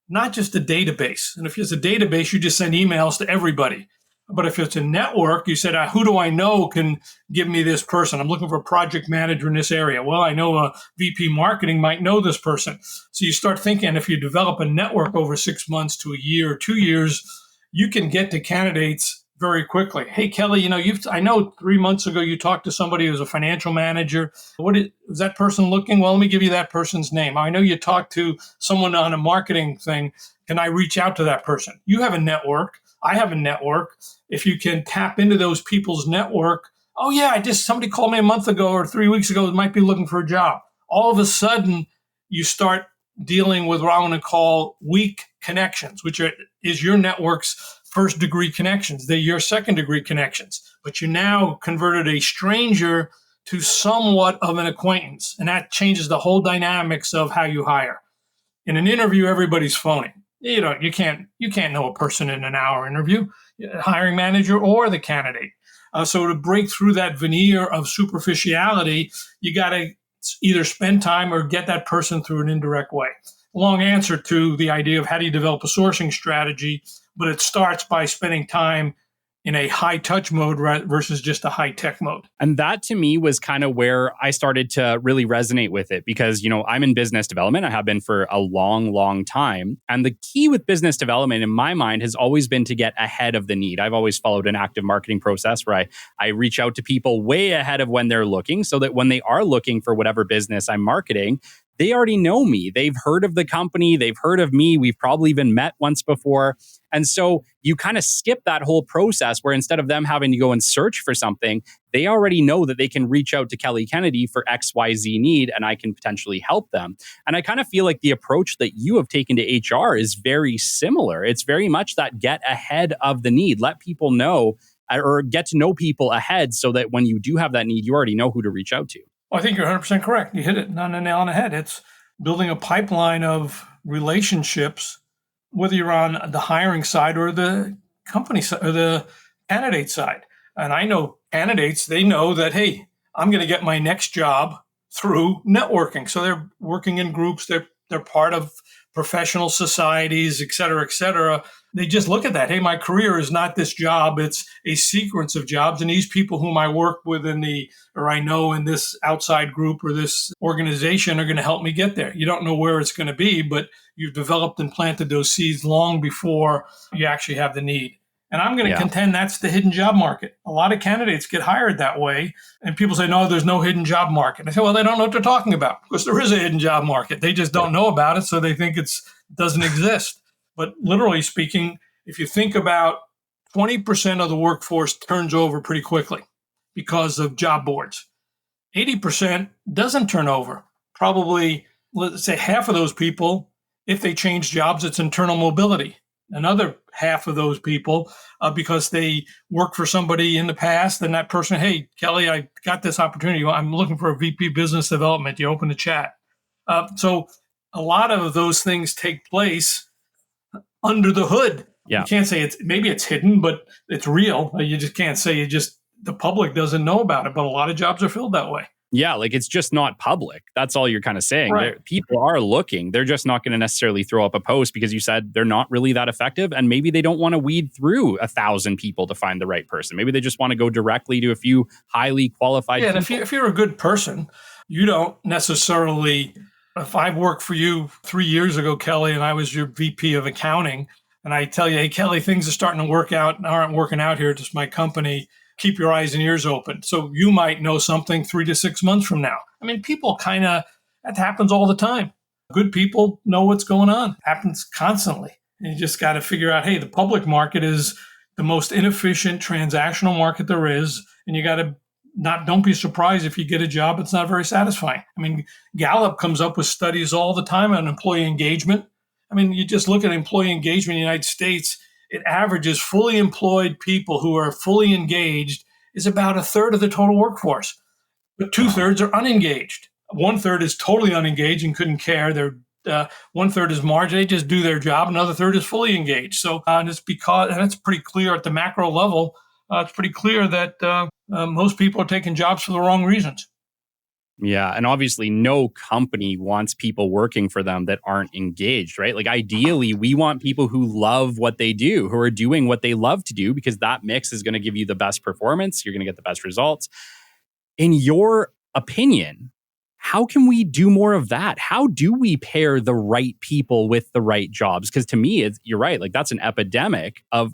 not just a database. And if it's a database, you just send emails to everybody. But if it's a network, you said, who do I know can give me this person? I'm looking for a project manager in this area. Well, I know a VP marketing might know this person. So you start thinking, if you develop a network over 6 months to a year or 2 years, you can get to candidates very quickly. Hey, Kelly, I know 3 months ago you talked to somebody who's a financial manager. Is that person looking? Well, let me give you that person's name. I know you talked to someone on a marketing thing. Can I reach out to that person? You have a network. I have a network. If you can tap into those people's network, oh yeah, somebody called me a month ago or 3 weeks ago that might be looking for a job. All of a sudden, you start dealing with what I want to call weak connections, which is your network's first degree connections. They're your second degree connections. But you now converted a stranger to somewhat of an acquaintance. And that changes the whole dynamics of how you hire. In an interview, everybody's phoning. You can't know a person in an hour interview, hiring manager or the candidate. So to break through that veneer of superficiality, you got to either spend time or get that person through an indirect way. Long answer to the idea of how do you develop a sourcing strategy, but it starts by spending time in a high touch mode versus just a high tech mode. And that to me was kind of where I started to really resonate with it because, I'm in business development. I have been for a long, long time. And the key with business development in my mind has always been to get ahead of the need. I've always followed an active marketing process where I reach out to people way ahead of when they're looking so that when they are looking for whatever business I'm marketing, they already know me. They've heard of the company. They've heard of me. We've probably even met once before. And so you kind of skip that whole process where instead of them having to go and search for something, they already know that they can reach out to Kelly Kennedy for XYZ need and I can potentially help them. And I kind of feel like the approach that you have taken to HR is very similar. It's very much that get ahead of the need. Let people know or get to know people ahead so that when you do have that need, you already know who to reach out to. I think you're 100% correct. You hit it on the nail on the head. It's building a pipeline of relationships, whether you're on the hiring side or the company side or the candidate side. And I know candidates, they know that, hey, I'm going to get my next job through networking. So they're working in groups. They're part of professional societies, et cetera, et cetera. They just look at that. Hey, my career is not this job. It's a sequence of jobs. And these people whom I work with or I know in this outside group or this organization are going to help me get there. You don't know where it's going to be, but you've developed and planted those seeds long before you actually have the need. And I'm going to contend that's the hidden job market. A lot of candidates get hired that way. And people say, no, there's no hidden job market. I say, well, they don't know what they're talking about because there is a hidden job market. They just don't know about it. So they think it doesn't exist. But literally speaking, if you think about 20% of the workforce turns over pretty quickly because of job boards. 80% doesn't turn over. Probably, let's say half of those people, if they change jobs, it's internal mobility. Another half of those people, because they worked for somebody in the past and that person, hey, Kelly, I got this opportunity. I'm looking for a VP business development. You open the chat. So a lot of those things take place under the hood. Yeah. You can't say maybe it's hidden, but it's real. You just can't say the public doesn't know about it, but a lot of jobs are filled that way. Yeah, like it's just not public. That's all you're kind of saying. Right. People are looking. They're just not going to necessarily throw up a post because you said they're not really that effective. And maybe they don't want to weed through 1,000 people to find the right person. Maybe they just want to go directly to a few highly qualified Yeah, people. and if you're a good person, you don't necessarily, if I worked for you 3 years ago, Kelly, and I was your VP of accounting, and I tell you, hey, Kelly, things are starting to work out and aren't working out here at just my company. Keep your eyes and ears open. So you might know something 3 to 6 months from now. I mean, people that happens all the time. Good people know what's going on. Happens constantly. And you just got to figure out, hey, the public market is the most inefficient transactional market there is. And you got to don't be surprised if you get a job, it's not very satisfying. I mean, Gallup comes up with studies all the time on employee engagement. I mean, you just look at employee engagement in the United States, it averages fully employed people who are fully engaged is about 1/3 of the total workforce. But 2/3 are unengaged. 1/3 is totally unengaged and couldn't care. They're 1/3 is margin. They just do their job. Another third is fully engaged. So and it's pretty clear at the macro level. It's pretty clear that most people are taking jobs for the wrong reasons. Yeah. And obviously, no company wants people working for them that aren't engaged, right? Like, ideally, we want people who love what they do, who are doing what they love to do, because that mix is going to give you the best performance. You're going to get the best results. In your opinion, how can we do more of that? How do we pair the right people with the right jobs? Because to me, you're right. Like, that's an epidemic of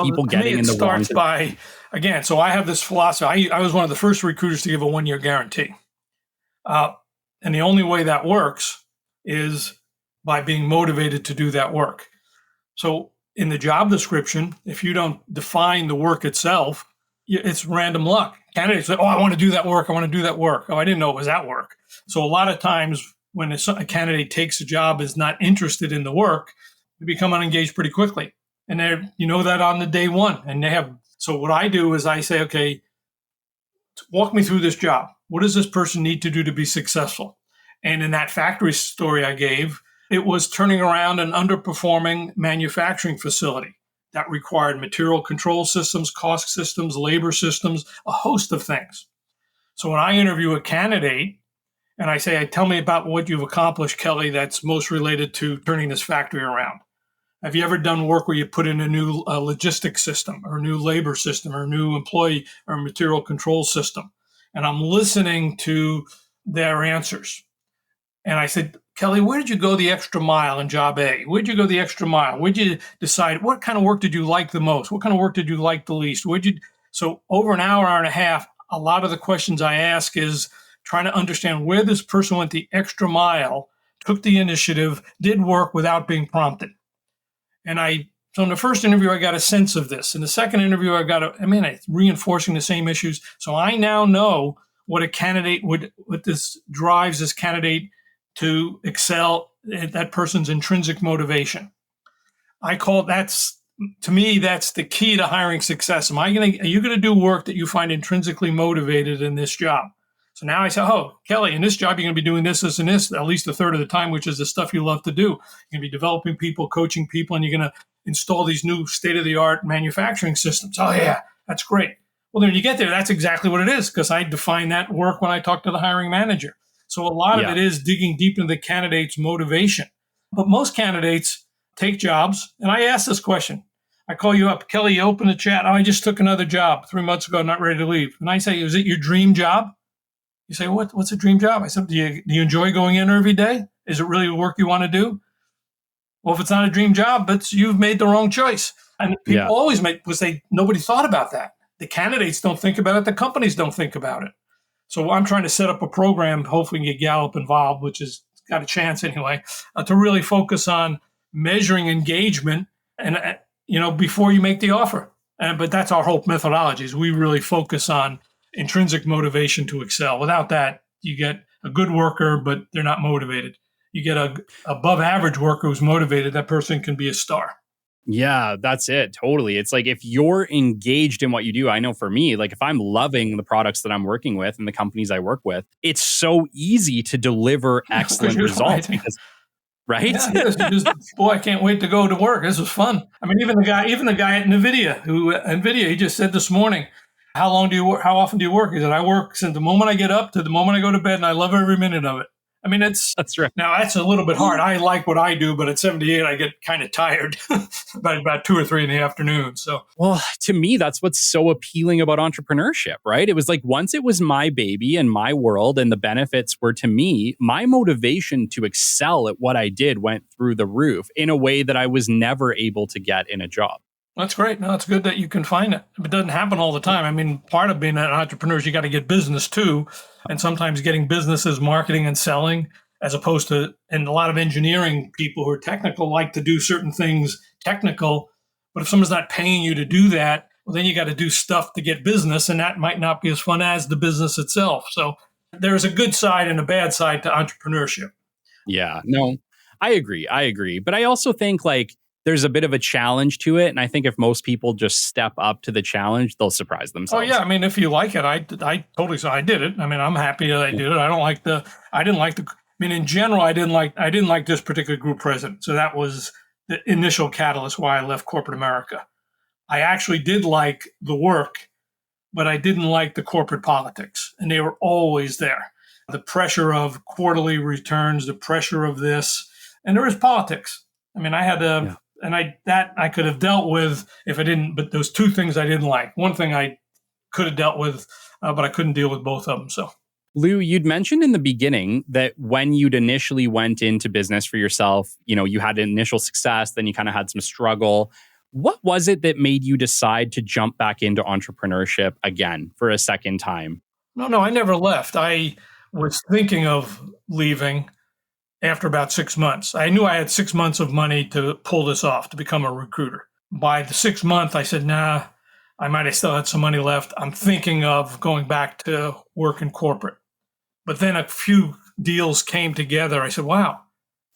people getting in the wrong. It starts by, again, so I have this philosophy. I was one of the first recruiters to give a 1-year guarantee. And the only way that works is by being motivated to do that work. So in the job description, if you don't define the work itself, it's random luck. Candidates say, oh, I want to do that work. I want to do that work. Oh, I didn't know it was that work. So a lot of times when a candidate takes a job, is not interested in the work, they become unengaged pretty quickly. And you know that on the day one. And so what I do is I say, okay, walk me through this job. What does this person need to do to be successful? And in that factory story I gave, it was turning around an underperforming manufacturing facility that required material control systems, cost systems, labor systems, a host of things. So when I interview a candidate and I say, tell me about what you've accomplished, Kelly, that's most related to turning this factory around. Have you ever done work where you put in a new logistics system or a new labor system or a new employee or material control system? And I'm listening to their answers. And I said, Kelly, where did you go the extra mile in job A? Where'd you go the extra mile? Where'd you decide, what kind of work did you like the most? What kind of work did you like the least? So over an hour and a half, a lot of the questions I ask is trying to understand where this person went the extra mile, took the initiative, did work without being prompted. So in the first interview, I got a sense of this. In the second interview, it's reinforcing the same issues. So I now know what a candidate what this drives this candidate to excel, that person's intrinsic motivation. To me, that's the key to hiring success. Are you going to do work that you find intrinsically motivated in this job? So now I say, oh, Kelly, in this job, you're going to be doing this, and this, at least 1/3 of the time, which is the stuff you love to do. You're going to be developing people, coaching people, and you're going to install these new state-of-the-art manufacturing systems. Oh, yeah, that's great. Well, then when you get there, that's exactly what it is, because I define that work when I talk to the hiring manager. So a lot of it is digging deep into the candidate's motivation. But most candidates take jobs, and I ask this question. I call you up, Kelly, you open the chat. Oh, I just took another job 3 months ago, not ready to leave. And I say, is it your dream job? You say, what's a dream job? I said, do you enjoy going in every day? Is it really the work you want to do? Well, if it's not a dream job, you've made the wrong choice. And people always make, because nobody thought about that. The candidates don't think about it. The companies don't think about it. So I'm trying to set up a program, hopefully we can get Gallup involved, which has got a chance anyway, to really focus on measuring engagement and before you make the offer. But that's our whole methodology, is we really focus on intrinsic motivation to excel. Without that, you get a good worker, but they're not motivated. You get a above average worker who's motivated, that person can be a star. Yeah, that's it. Totally. It's like, if you're engaged in what you do, I know for me, like if I'm loving the products that I'm working with and the companies I work with, it's so easy to deliver excellent results because, right? Yeah, boy, I can't wait to go to work. This was fun. I mean, even the guy at NVIDIA, he just said this morning, how long do you work? How often do you work? He said, I work since the moment I get up to the moment I go to bed, and I love every minute of it. I mean, That's right. now that's a little bit hard. I like what I do, but at 78, I get kind of tired by about 2 or 3 in the afternoon. So, Well, to me, that's what's so appealing about entrepreneurship, right? It was like once it was my baby and my world and the benefits were to me, my motivation to excel at what I did went through the roof in a way that I was never able to get in a job. that's great. No, it's good that you can find it. It doesn't happen all the time. I mean, part of being an entrepreneur is you got to get business too. And sometimes getting business is marketing and selling, as opposed to, and a lot of engineering people who are technical like to do certain things technical. But if someone's not paying you to do that, well, then you got to do stuff to get business. And that might not be as fun as the business itself. So there's a good side and a bad side to entrepreneurship. Yeah, no, I agree. But I also think like there's a bit of a challenge to it. And I think if most people just step up to the challenge, they'll surprise themselves. Oh yeah, I mean, if you like it, I totally. So I did it. I mean, I'm happy that I did it. I didn't like the. I mean, in general, I didn't like this particular group president. So that was the initial catalyst why I left corporate America. I actually did like the work, but I didn't like the corporate politics, and they were always there. The pressure of quarterly returns, the pressure of this, and there was politics. I mean, I had to. And I could have dealt with if I didn't, but those two things I didn't like. One thing I could have dealt with, but I couldn't deal with both of them. So, Lou, you'd mentioned in the beginning that when you'd initially went into business for yourself, you had initial success, then you kind of had some struggle. What was it that made you decide to jump back into entrepreneurship again for a second time? No, I never left. I was thinking of leaving after about 6 months. I knew I had 6 months of money to pull this off, to become a recruiter. By the 6th month, I said, nah, I might have still had some money left. I'm thinking of going back to work in corporate. But then a few deals came together. I said, wow,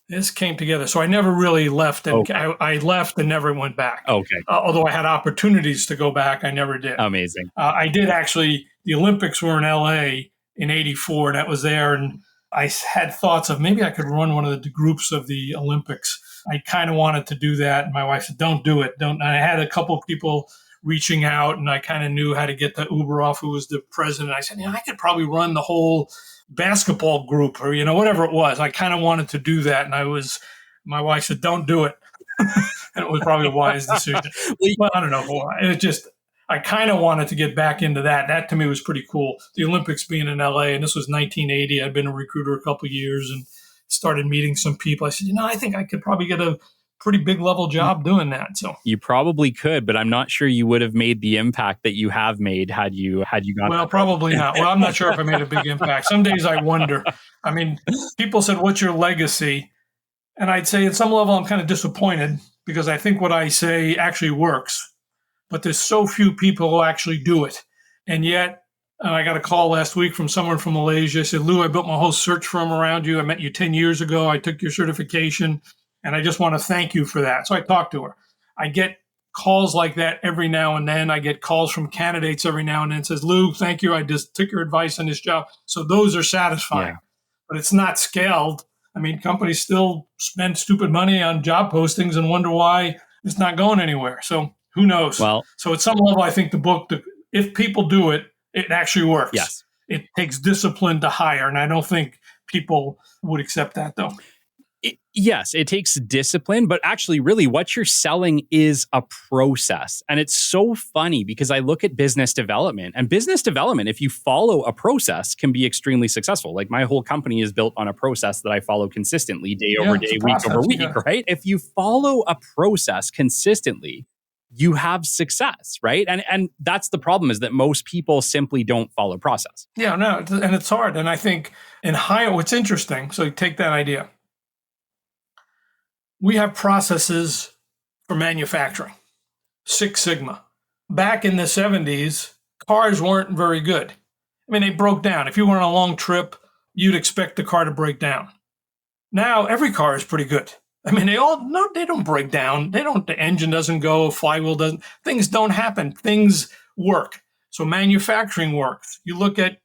this came together. So I never really left. And Okay. I left and never went back. Okay. Although I had opportunities to go back, I never did. Amazing. I did actually, the Olympics were in LA in 84, and that was there. And I had thoughts of maybe I could run one of the groups of the Olympics. I kind of wanted to do that. And my wife said, don't do it. Don't. And I had a couple of people reaching out, and I kind of knew how to get the Uber off, who was the president. I said, I could probably run the whole basketball group or, whatever it was. I kind of wanted to do that. And my wife said, don't do it. And it was probably a wise decision. Well, I don't know. I kind of wanted to get back into that. That to me was pretty cool. The Olympics being in LA, and this was 1980. I'd been a recruiter a couple of years and started meeting some people. I said, I think I could probably get a pretty big level job doing that. So you probably could, but I'm not sure you would have made the impact that you have made had you gone. Well, probably not. Well, I'm not sure if I made a big impact. Some days I wonder. I mean, people said, what's your legacy? And I'd say at some level, I'm kind of disappointed because I think what I say actually works. But there's so few people who actually do it. And yet, I got a call last week from someone from Malaysia. Said, Lou, I built my whole search firm around you. I met you 10 years ago. I took your certification, and I just want to thank you for that. So I talked to her. I get calls like that every now and then. I get calls from candidates every now and then. Says, Lou, thank you. I just took your advice on this job. So those are satisfying. Yeah. But it's not scaled. I mean, companies still spend stupid money on job postings and wonder why it's not going anywhere. So who knows? Well, so at some level, I think the book, if people do it, it actually works. Yes. It takes discipline to hire. And I don't think people would accept that, though. Yes, it takes discipline, but actually, really, what you're selling is a process. And it's so funny because I look at business development, and business development, if you follow a process, can be extremely successful. Like my whole company is built on a process that I follow consistently, day over day, week over week, right? If you follow a process consistently, you have success, right? And that's the problem, is that most people simply don't follow process. Yeah, no, and it's hard. And I think in hire, what's interesting, so you take that idea. We have processes for manufacturing, Six Sigma. Back in the 70s, cars weren't very good. I mean, they broke down. If you were on a long trip, you'd expect the car to break down. Now, every car is pretty good. I mean, they don't break down. The engine doesn't go, flywheel doesn't, things don't happen. Things work. So manufacturing works. You look at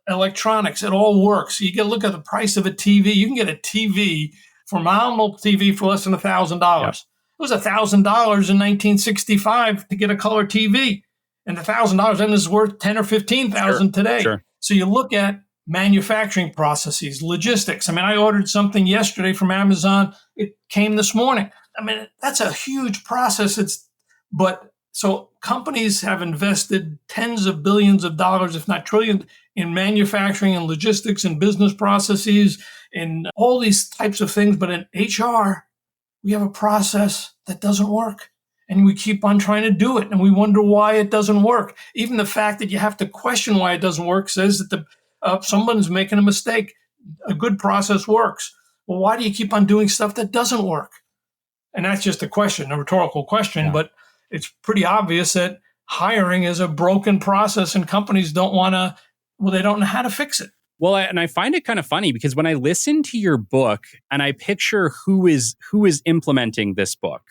electronics, it all works. You can look at the price of a TV. You can get a TV for normal TV for less than $1,000. Yep. It was $1,000 in 1965 to get a color TV. and the $1,000 then is worth 10 or 15,000 today. Sure. So you look at manufacturing processes, logistics. I mean, I ordered something yesterday from Amazon. It came this morning. I mean, that's a huge process. So companies have invested tens of billions of dollars, if not trillions, in manufacturing and logistics and business processes and all these types of things. But in HR, we have a process that doesn't work. And we keep on trying to do it. And we wonder why it doesn't work. Even the fact that you have to question why it doesn't work says that someone's making a mistake. A good process works. Well, why do you keep on doing stuff that doesn't work? And that's just a question, a rhetorical question. Yeah. But it's pretty obvious that hiring is a broken process and companies they don't know how to fix it. Well, and I find it kind of funny because when I listen to your book and I picture who is implementing this book,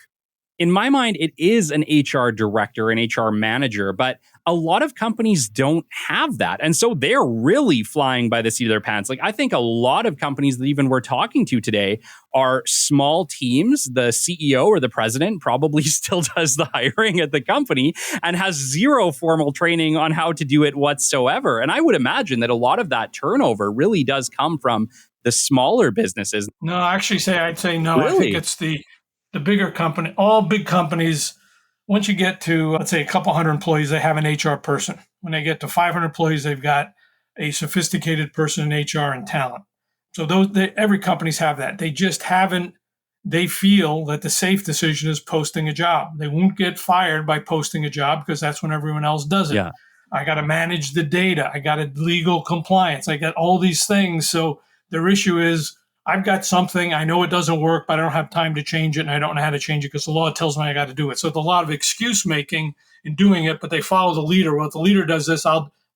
in my mind, it is an HR director, an HR manager, but a lot of companies don't have that. And so they're really flying by the seat of their pants. Like, I think a lot of companies that even we're talking to today are small teams. The CEO or the president probably still does the hiring at the company and has zero formal training on how to do it whatsoever. And I would imagine that a lot of that turnover really does come from the smaller businesses. No, I'd say no. Really? I think it's the bigger company. All big companies, once you get to, let's say, a couple hundred employees, they have an HR person. When they get to 500 employees, they've got a sophisticated person in HR and talent. So every company's have that. They just haven't. They feel that the safe decision is posting a job. They won't get fired by posting a job because that's when everyone else does it. Yeah. I got to manage the data. I got legal compliance. I got all these things. So their issue is, I've got something, I know it doesn't work, but I don't have time to change it, and I don't know how to change it because the law tells me I got to do it. So there's a lot of excuse making in doing it, but they follow the leader. Well, if the leader does this,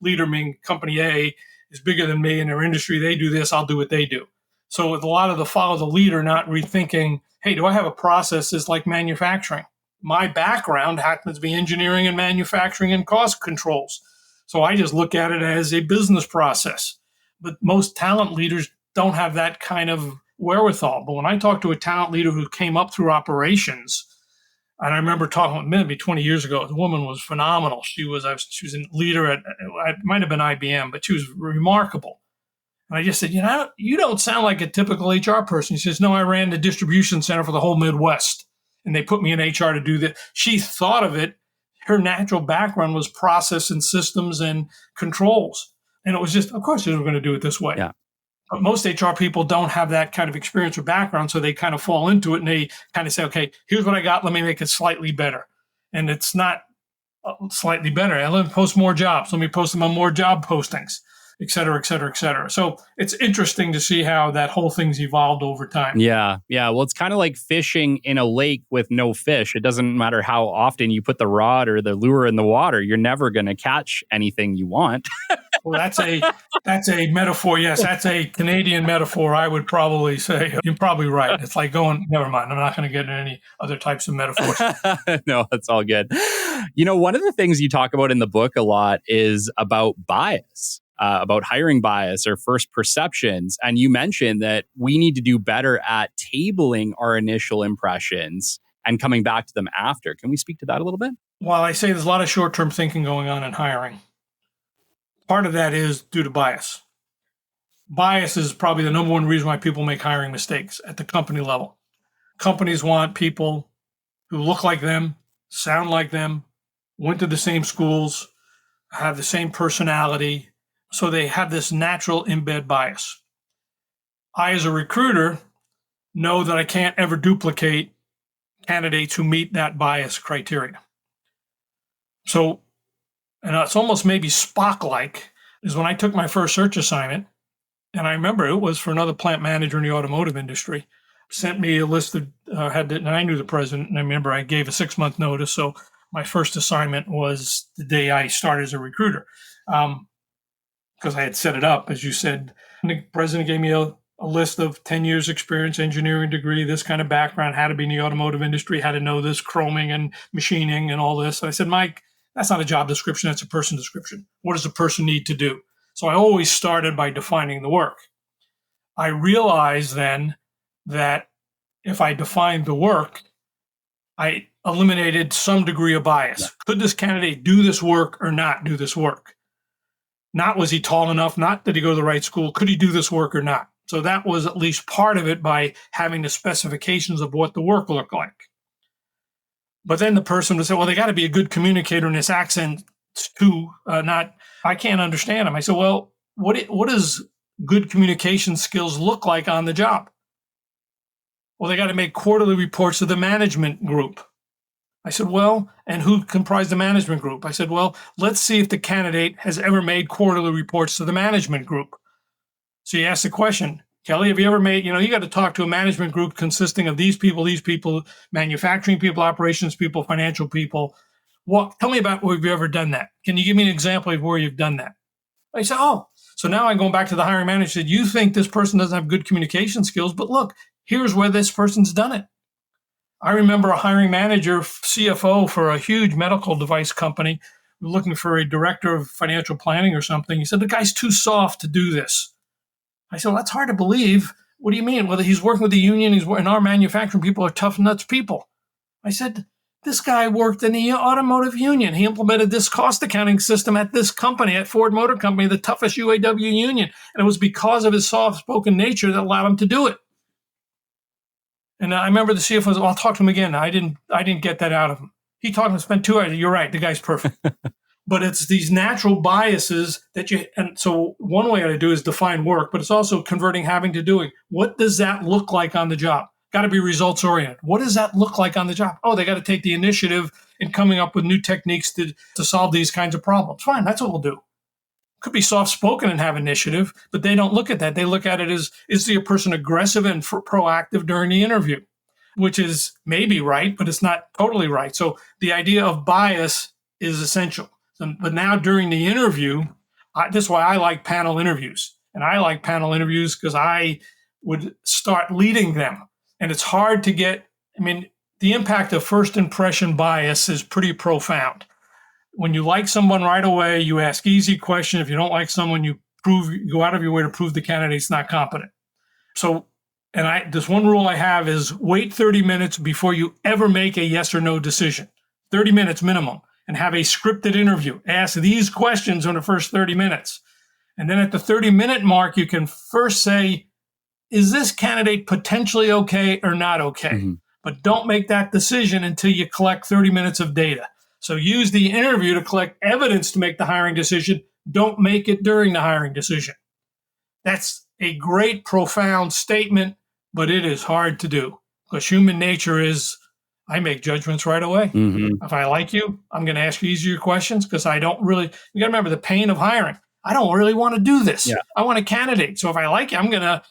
leader meaning company A is bigger than me in their industry. They do this, I'll do what they do. So with a lot of the follow the leader, not rethinking, hey, do I have a process that's like manufacturing? My background happens to be engineering and manufacturing and cost controls. So I just look at it as a business process. But most talent leaders don't have that kind of wherewithal. But when I talk to a talent leader who came up through operations, and I remember talking with maybe 20 years ago, the woman was phenomenal. She was a leader at, it might have been IBM, but she was remarkable. And I just said, you don't sound like a typical HR person. She says, no, I ran the distribution center for the whole Midwest. And they put me in HR to do that. She thought of it. Her natural background was process and systems and controls. And it was just, of course, we're going to do it this way. Yeah. But most HR people don't have that kind of experience or background, so they kind of fall into it and they kind of say, okay, here's what I got. Let me make it slightly better. And it's not slightly better. Let me post more jobs. Let me post them on more job postings, et cetera, et cetera, et cetera. So it's interesting to see how that whole thing's evolved over time. Yeah. Well, it's kind of like fishing in a lake with no fish. It doesn't matter how often you put the rod or the lure in the water. You're never going to catch anything you want. Well, that's a metaphor. Yes, that's a Canadian metaphor. I would probably say you're probably right. It's like never mind. I'm not going to get into any other types of metaphors. No, that's all good. One of the things you talk about in the book a lot is about bias, about hiring bias or first perceptions. And you mentioned that we need to do better at tabling our initial impressions and coming back to them after. Can we speak to that a little bit? Well, I say there's a lot of short-term thinking going on in hiring. Part of that is due to bias. Bias is probably the number one reason why people make hiring mistakes at the company level. Companies want people who look like them, sound like them, went to the same schools, have the same personality. So they have this natural embed bias. I, as a recruiter, know that I can't ever duplicate candidates who meet that bias criteria. So, and it's almost maybe Spock-like, is when I took my first search assignment, and I remember it was for another plant manager in the automotive industry, sent me a list of, and I knew the president, and I remember I gave a 6-month notice, so my first assignment was the day I started as a recruiter, because I had set it up, as you said. And the president gave me a list of 10 years experience, engineering degree, this kind of background, how to be in the automotive industry, how to know this chroming and machining and all this. So I said, Mike, that's not a job description, that's a person description. What does a person need to do? So I always started by defining the work. I realized then that if I defined the work, I eliminated some degree of bias. Yeah. Could this candidate do this work or not do this work? Not was he tall enough, not did he go to the right school, could he do this work or not? So that was at least part of it by having the specifications of what the work looked like. But then the person would say, well, they got to be a good communicator in this accent too, I can't understand them. I said, well, what does good communication skills look like on the job? Well, they got to make quarterly reports to the management group. I said, well, and who comprised the management group? I said, well, let's see if the candidate has ever made quarterly reports to the management group. So you ask the question, Kelly, have you ever made, you got to talk to a management group consisting of these people, manufacturing people, operations people, financial people. Tell me about where you've ever done that. Can you give me an example of where you've done that? I said, so now I'm going back to the hiring manager. Said, you think this person doesn't have good communication skills, but look, here's where this person's done it. I remember a hiring manager, CFO for a huge medical device company, looking for a director of financial planning or something. He said, the guy's too soft to do this. I said, well, that's hard to believe. What do you mean? Whether he's working with the union, and our manufacturing people are tough nuts people. I said, this guy worked in the automotive union. He implemented this cost accounting system at this company, at Ford Motor Company, the toughest UAW union. And it was because of his soft-spoken nature that allowed him to do it. And I remember the CFO said, well, I'll talk to him again. I didn't get that out of him. He talked and spent 2 hours. You're right. The guy's perfect. But it's these natural biases and so one way to do is define work, but it's also converting having to doing. What does that look like on the job? Got to be results oriented. What does that look like on the job? Oh, they got to take the initiative in coming up with new techniques to solve these kinds of problems. Fine. That's what we'll do. Could be soft-spoken and have initiative, but they don't look at that. They look at it as, is the person aggressive and proactive during the interview, which is maybe right, but it's not totally right. So the idea of bias is essential. But now during the interview, this is why I like panel interviews. And I like panel interviews because I would start leading them. And it's hard to get, the impact of first impression bias is pretty profound. When you like someone right away, you ask easy questions. If you don't like someone, you go out of your way to prove the candidate's not competent. So, this one rule I have is wait 30 minutes before you ever make a yes or no decision. 30 minutes minimum, and have a scripted interview. Ask these questions in the first 30 minutes. And then at the 30-minute mark, you can first say, is this candidate potentially okay or not okay? Mm-hmm. But don't make that decision until you collect 30 minutes of data. So use the interview to collect evidence to make the hiring decision. Don't make it during the hiring decision. That's a great, profound statement, but it is hard to do because human nature is, I make judgments right away. Mm-hmm. If I like you, I'm going to ask you easier questions because you got to remember the pain of hiring. I don't really want to do this. Yeah. I want a candidate. So if I like you, I'm going to,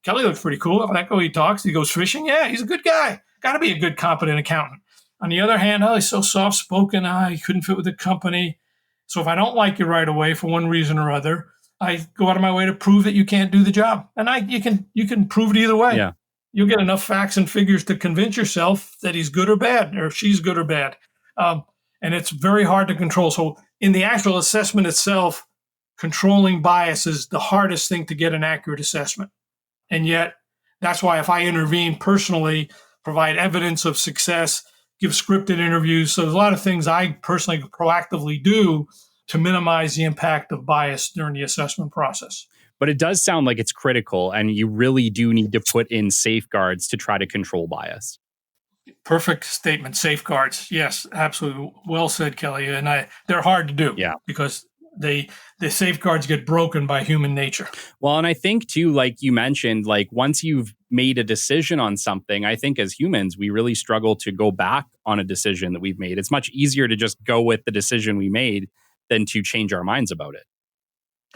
Kelly looks pretty cool. If I like how he talks, he goes fishing. Yeah, he's a good guy. Got to be a good, competent accountant. On the other hand, he's so soft-spoken. He couldn't fit with the company. So if I don't like you right away for one reason or other, I go out of my way to prove that you can't do the job. And you can prove it either way. Yeah. You'll get enough facts and figures to convince yourself that he's good or bad, or she's good or bad. And it's very hard to control. So in the actual assessment itself, controlling bias is the hardest thing to get an accurate assessment. And yet, that's why if I intervene personally, provide evidence of success, give scripted interviews. So there's a lot of things I personally proactively do to minimize the impact of bias during the assessment process. But it does sound like it's critical, and you really do need to put in safeguards to try to control bias. Perfect statement. Safeguards. Yes, absolutely. Well said, Kelly. And they're hard to do because the safeguards get broken by human nature. Well, and I think too, like you mentioned, like once you've made a decision on something, I think as humans, we really struggle to go back on a decision that we've made. It's much easier to just go with the decision we made than to change our minds about it.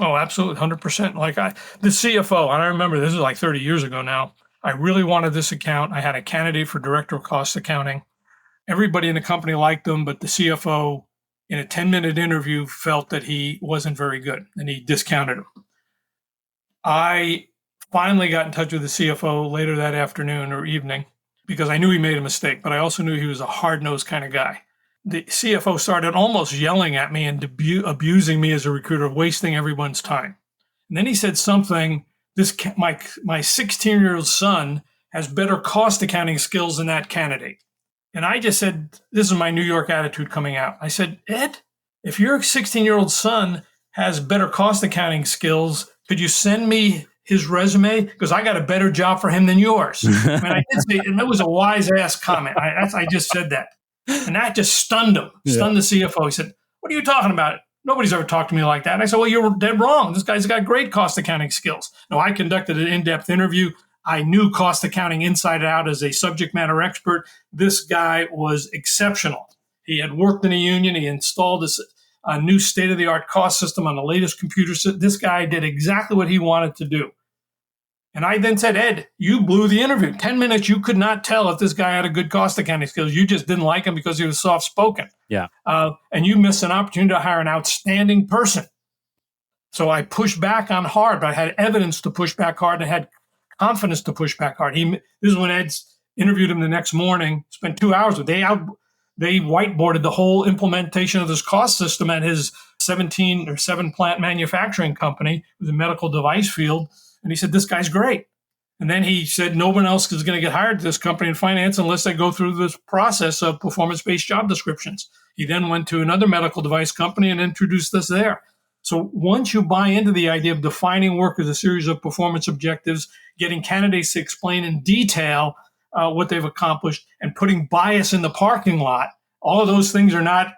Oh, absolutely. 100%. Like the CFO, and I remember this is like 30 years ago now. I really wanted this account. I had a candidate for director of cost accounting. Everybody in the company liked him, but the CFO in a 10-minute interview felt that he wasn't very good and he discounted him. I finally got in touch with the CFO later that afternoon or evening because I knew he made a mistake, but I also knew he was a hard-nosed kind of guy. The CFO started almost yelling at me and abusing me as a recruiter, wasting everyone's time. And then he said something, my 16-year-old son has better cost accounting skills than that candidate. And I just said, this is my New York attitude coming out. I said, Ed, if your 16-year-old son has better cost accounting skills, could you send me his resume? Because I got a better job for him than yours. I did say, and that was a wise ass comment. I just said that. And that just stunned him, stunned the CFO. He said, what are you talking about? Nobody's ever talked to me like that. And I said, well, you're dead wrong. This guy's got great cost accounting skills. No, I conducted an in-depth interview. I knew cost accounting inside out as a subject matter expert. This guy was exceptional. He had worked in a union. He installed a new state-of-the-art cost system on the latest computer system. This guy did exactly what he wanted to do. And I then said, Ed, you blew the interview. 10 minutes, you could not tell if this guy had a good cost accounting skills. You just didn't like him because he was soft-spoken. Yeah. And you missed an opportunity to hire an outstanding person. So I pushed back on hard, but I had evidence to push back hard and I had confidence to push back hard. This is when Ed interviewed him the next morning, spent 2 hours with him. They whiteboarded the whole implementation of this cost system at his 7 plant manufacturing company with the medical device field. And he said, this guy's great. And then he said, no one else is going to get hired to this company in finance unless they go through this process of performance-based job descriptions. He then went to another medical device company and introduced us there. So once you buy into the idea of defining work as a series of performance objectives, getting candidates to explain in detail what they've accomplished, and putting bias in the parking lot, all of those things they're not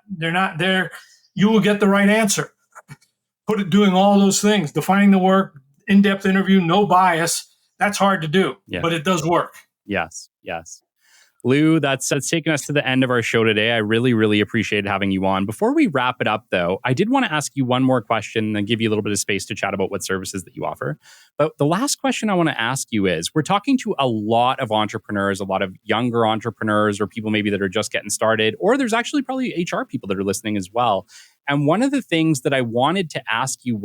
there. You will get the right answer. Doing all those things, defining the work, in-depth interview, no bias. That's hard to do, but it does work. Yes. Lou, that's taken us to the end of our show today. I really, really appreciated having you on. Before we wrap it up, though, I did want to ask you one more question and give you a little bit of space to chat about what services that you offer. But the last question I want to ask you is, we're talking to a lot of entrepreneurs, a lot of younger entrepreneurs, or people maybe that are just getting started, or there's actually probably HR people that are listening as well. And one of the things that I wanted to ask you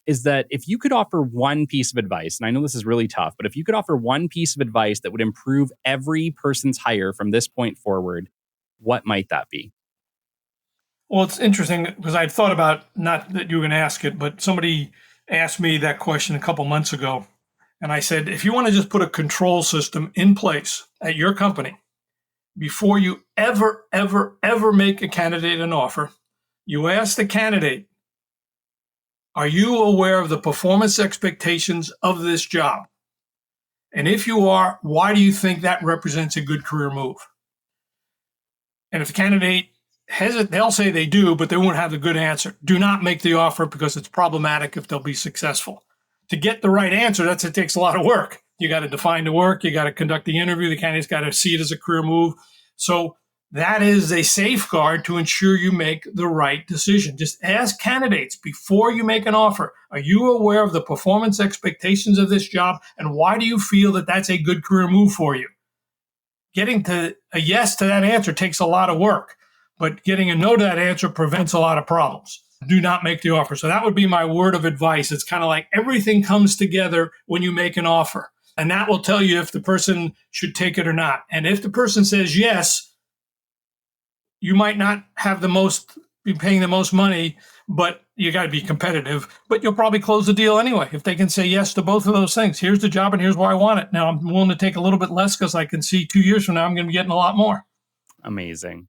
is that if you could offer one piece of advice, and I know this is really tough, but if you could offer one piece of advice that would improve every person's hire from this point forward, what might that be? Well, it's interesting because I'd thought about, not that you were going to ask it, but somebody asked me that question a couple months ago. And I said, if you want to just put a control system in place at your company, before you ever make a candidate an offer, you ask the candidate, are you aware of the performance expectations of this job? And if you are, why do you think that represents a good career move? And if the candidate hesitates, they'll say they do, but they won't have the good answer. Do not make the offer because it's problematic if they'll be successful. To get the right answer, it takes a lot of work. You got to define the work. You got to conduct the interview. The candidate's got to see it as a career move. So that is a safeguard to ensure you make the right decision. Just ask candidates before you make an offer, are you aware of the performance expectations of this job? And why do you feel that that's a good career move for you? Getting to a yes to that answer takes a lot of work, but getting a no to that answer prevents a lot of problems. Do not make the offer. So that would be my word of advice. It's kind of like everything comes together when you make an offer. And that will tell you if the person should take it or not. And if the person says yes, you might not have be paying the most money, but you got to be competitive. But you'll probably close the deal anyway if they can say yes to both of those things. Here's the job and here's why I want it. Now I'm willing to take a little bit less because I can see 2 years from now I'm going to be getting a lot more. Amazing.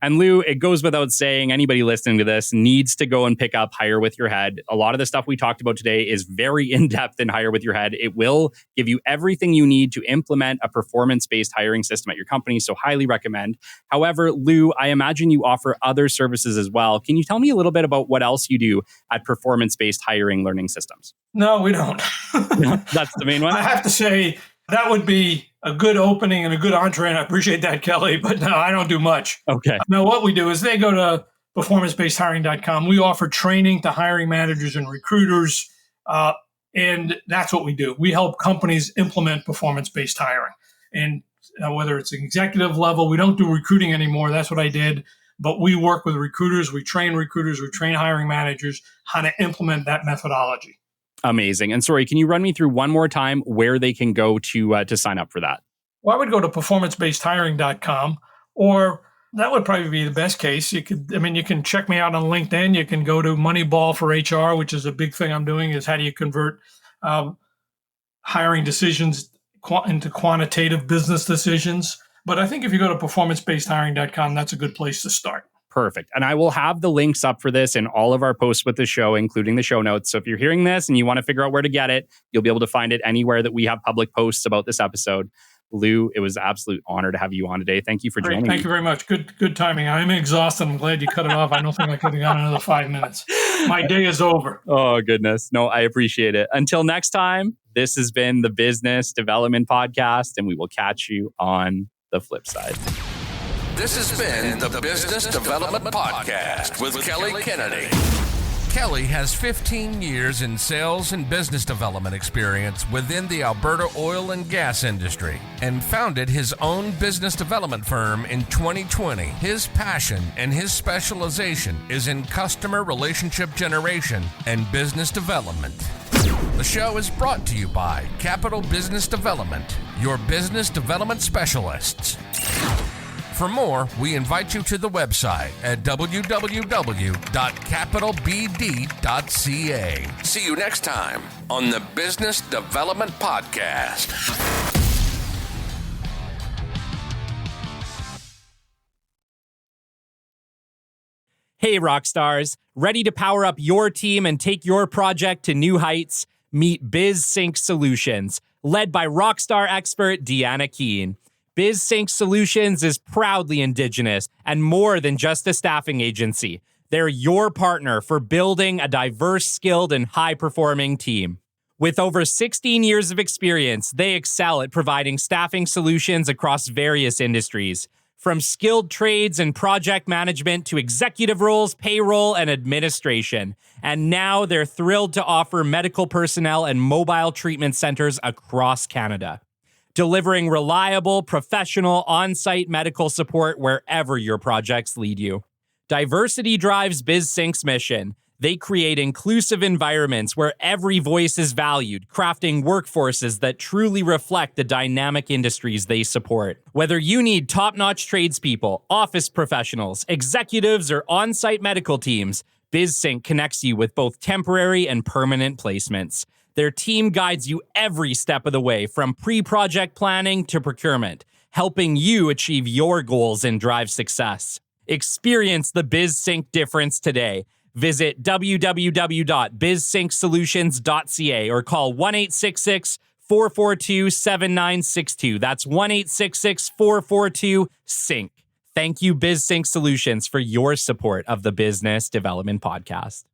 And Lou, it goes without saying, anybody listening to this needs to go and pick up Hire With Your Head. A lot of the stuff we talked about today is very in-depth in Hire With Your Head. It will give you everything you need to implement a performance-based hiring system at your company, so highly recommend. However, Lou, I imagine you offer other services as well. Can you tell me a little bit about what else you do at Performance-Based Hiring Learning Systems? No, we don't. That's the main one? I have to say, that would be a good opening and a good entree, and I appreciate that, Kelly, but no, I don't do much. Okay. Now, what we do is they go to performancebasedhiring.com. We offer training to hiring managers and recruiters, and that's what we do. We help companies implement performance-based hiring. And whether it's an executive level, we don't do recruiting anymore. That's what I did. But we work with recruiters, we train hiring managers how to implement that methodology. Amazing. And sorry, can you run me through one more time where they can go to sign up for that? Well, I would go to performancebasedhiring.com, or that would probably be the best case. You can check me out on LinkedIn. You can go to Moneyball for HR, which is a big thing I'm doing, is how do you convert hiring decisions into quantitative business decisions. But I think if you go to performancebasedhiring.com, that's a good place to start. Perfect. And I will have the links up for this in all of our posts with the show, including the show notes. So if you're hearing this and you want to figure out where to get it, you'll be able to find it anywhere that we have public posts about this episode. Lou, it was an absolute honor to have you on today. Thank you for joining me. Thank you very much. Good timing. I'm exhausted. I'm glad you cut it off. I don't think I could have gone another 5 minutes. My day is over. Oh, goodness. No, I appreciate it. Until next time, this has been the Business Development Podcast, and we will catch you on the flip side. This has been the Business Development Podcast with Kelly Kennedy. Kelly has 15 years in sales and business development experience within the Alberta oil and gas industry and founded his own business development firm in 2020. His passion and his specialization is in customer relationship generation and business development. The show is brought to you by Capital Business Development, your business development specialists. For more, we invite you to the website at www.capitalbd.ca. See you next time on the Business Development Podcast. Hey, rock stars, ready to power up your team and take your project to new heights? Meet BizSync Solutions, led by rockstar expert Deanna Keene. BizSync Solutions is proudly Indigenous and more than just a staffing agency. They're your partner for building a diverse, skilled, and high-performing team. With over 16 years of experience, they excel at providing staffing solutions across various industries, from skilled trades and project management to executive roles, payroll, and administration. And now they're thrilled to offer medical personnel and mobile treatment centers across Canada, delivering reliable, professional, on-site medical support wherever your projects lead you. Diversity drives BizSync's mission. They create inclusive environments where every voice is valued, crafting workforces that truly reflect the dynamic industries they support. Whether you need top-notch tradespeople, office professionals, executives, or on-site medical teams, BizSync connects you with both temporary and permanent placements. Their team guides you every step of the way, from pre-project planning to procurement, helping you achieve your goals and drive success. Experience the BizSync difference today. Visit www.bizsyncsolutions.ca or call 1-866-442-7962. That's 1-866-442-SYNC. Thank you, BizSync Solutions, for your support of the Business Development Podcast.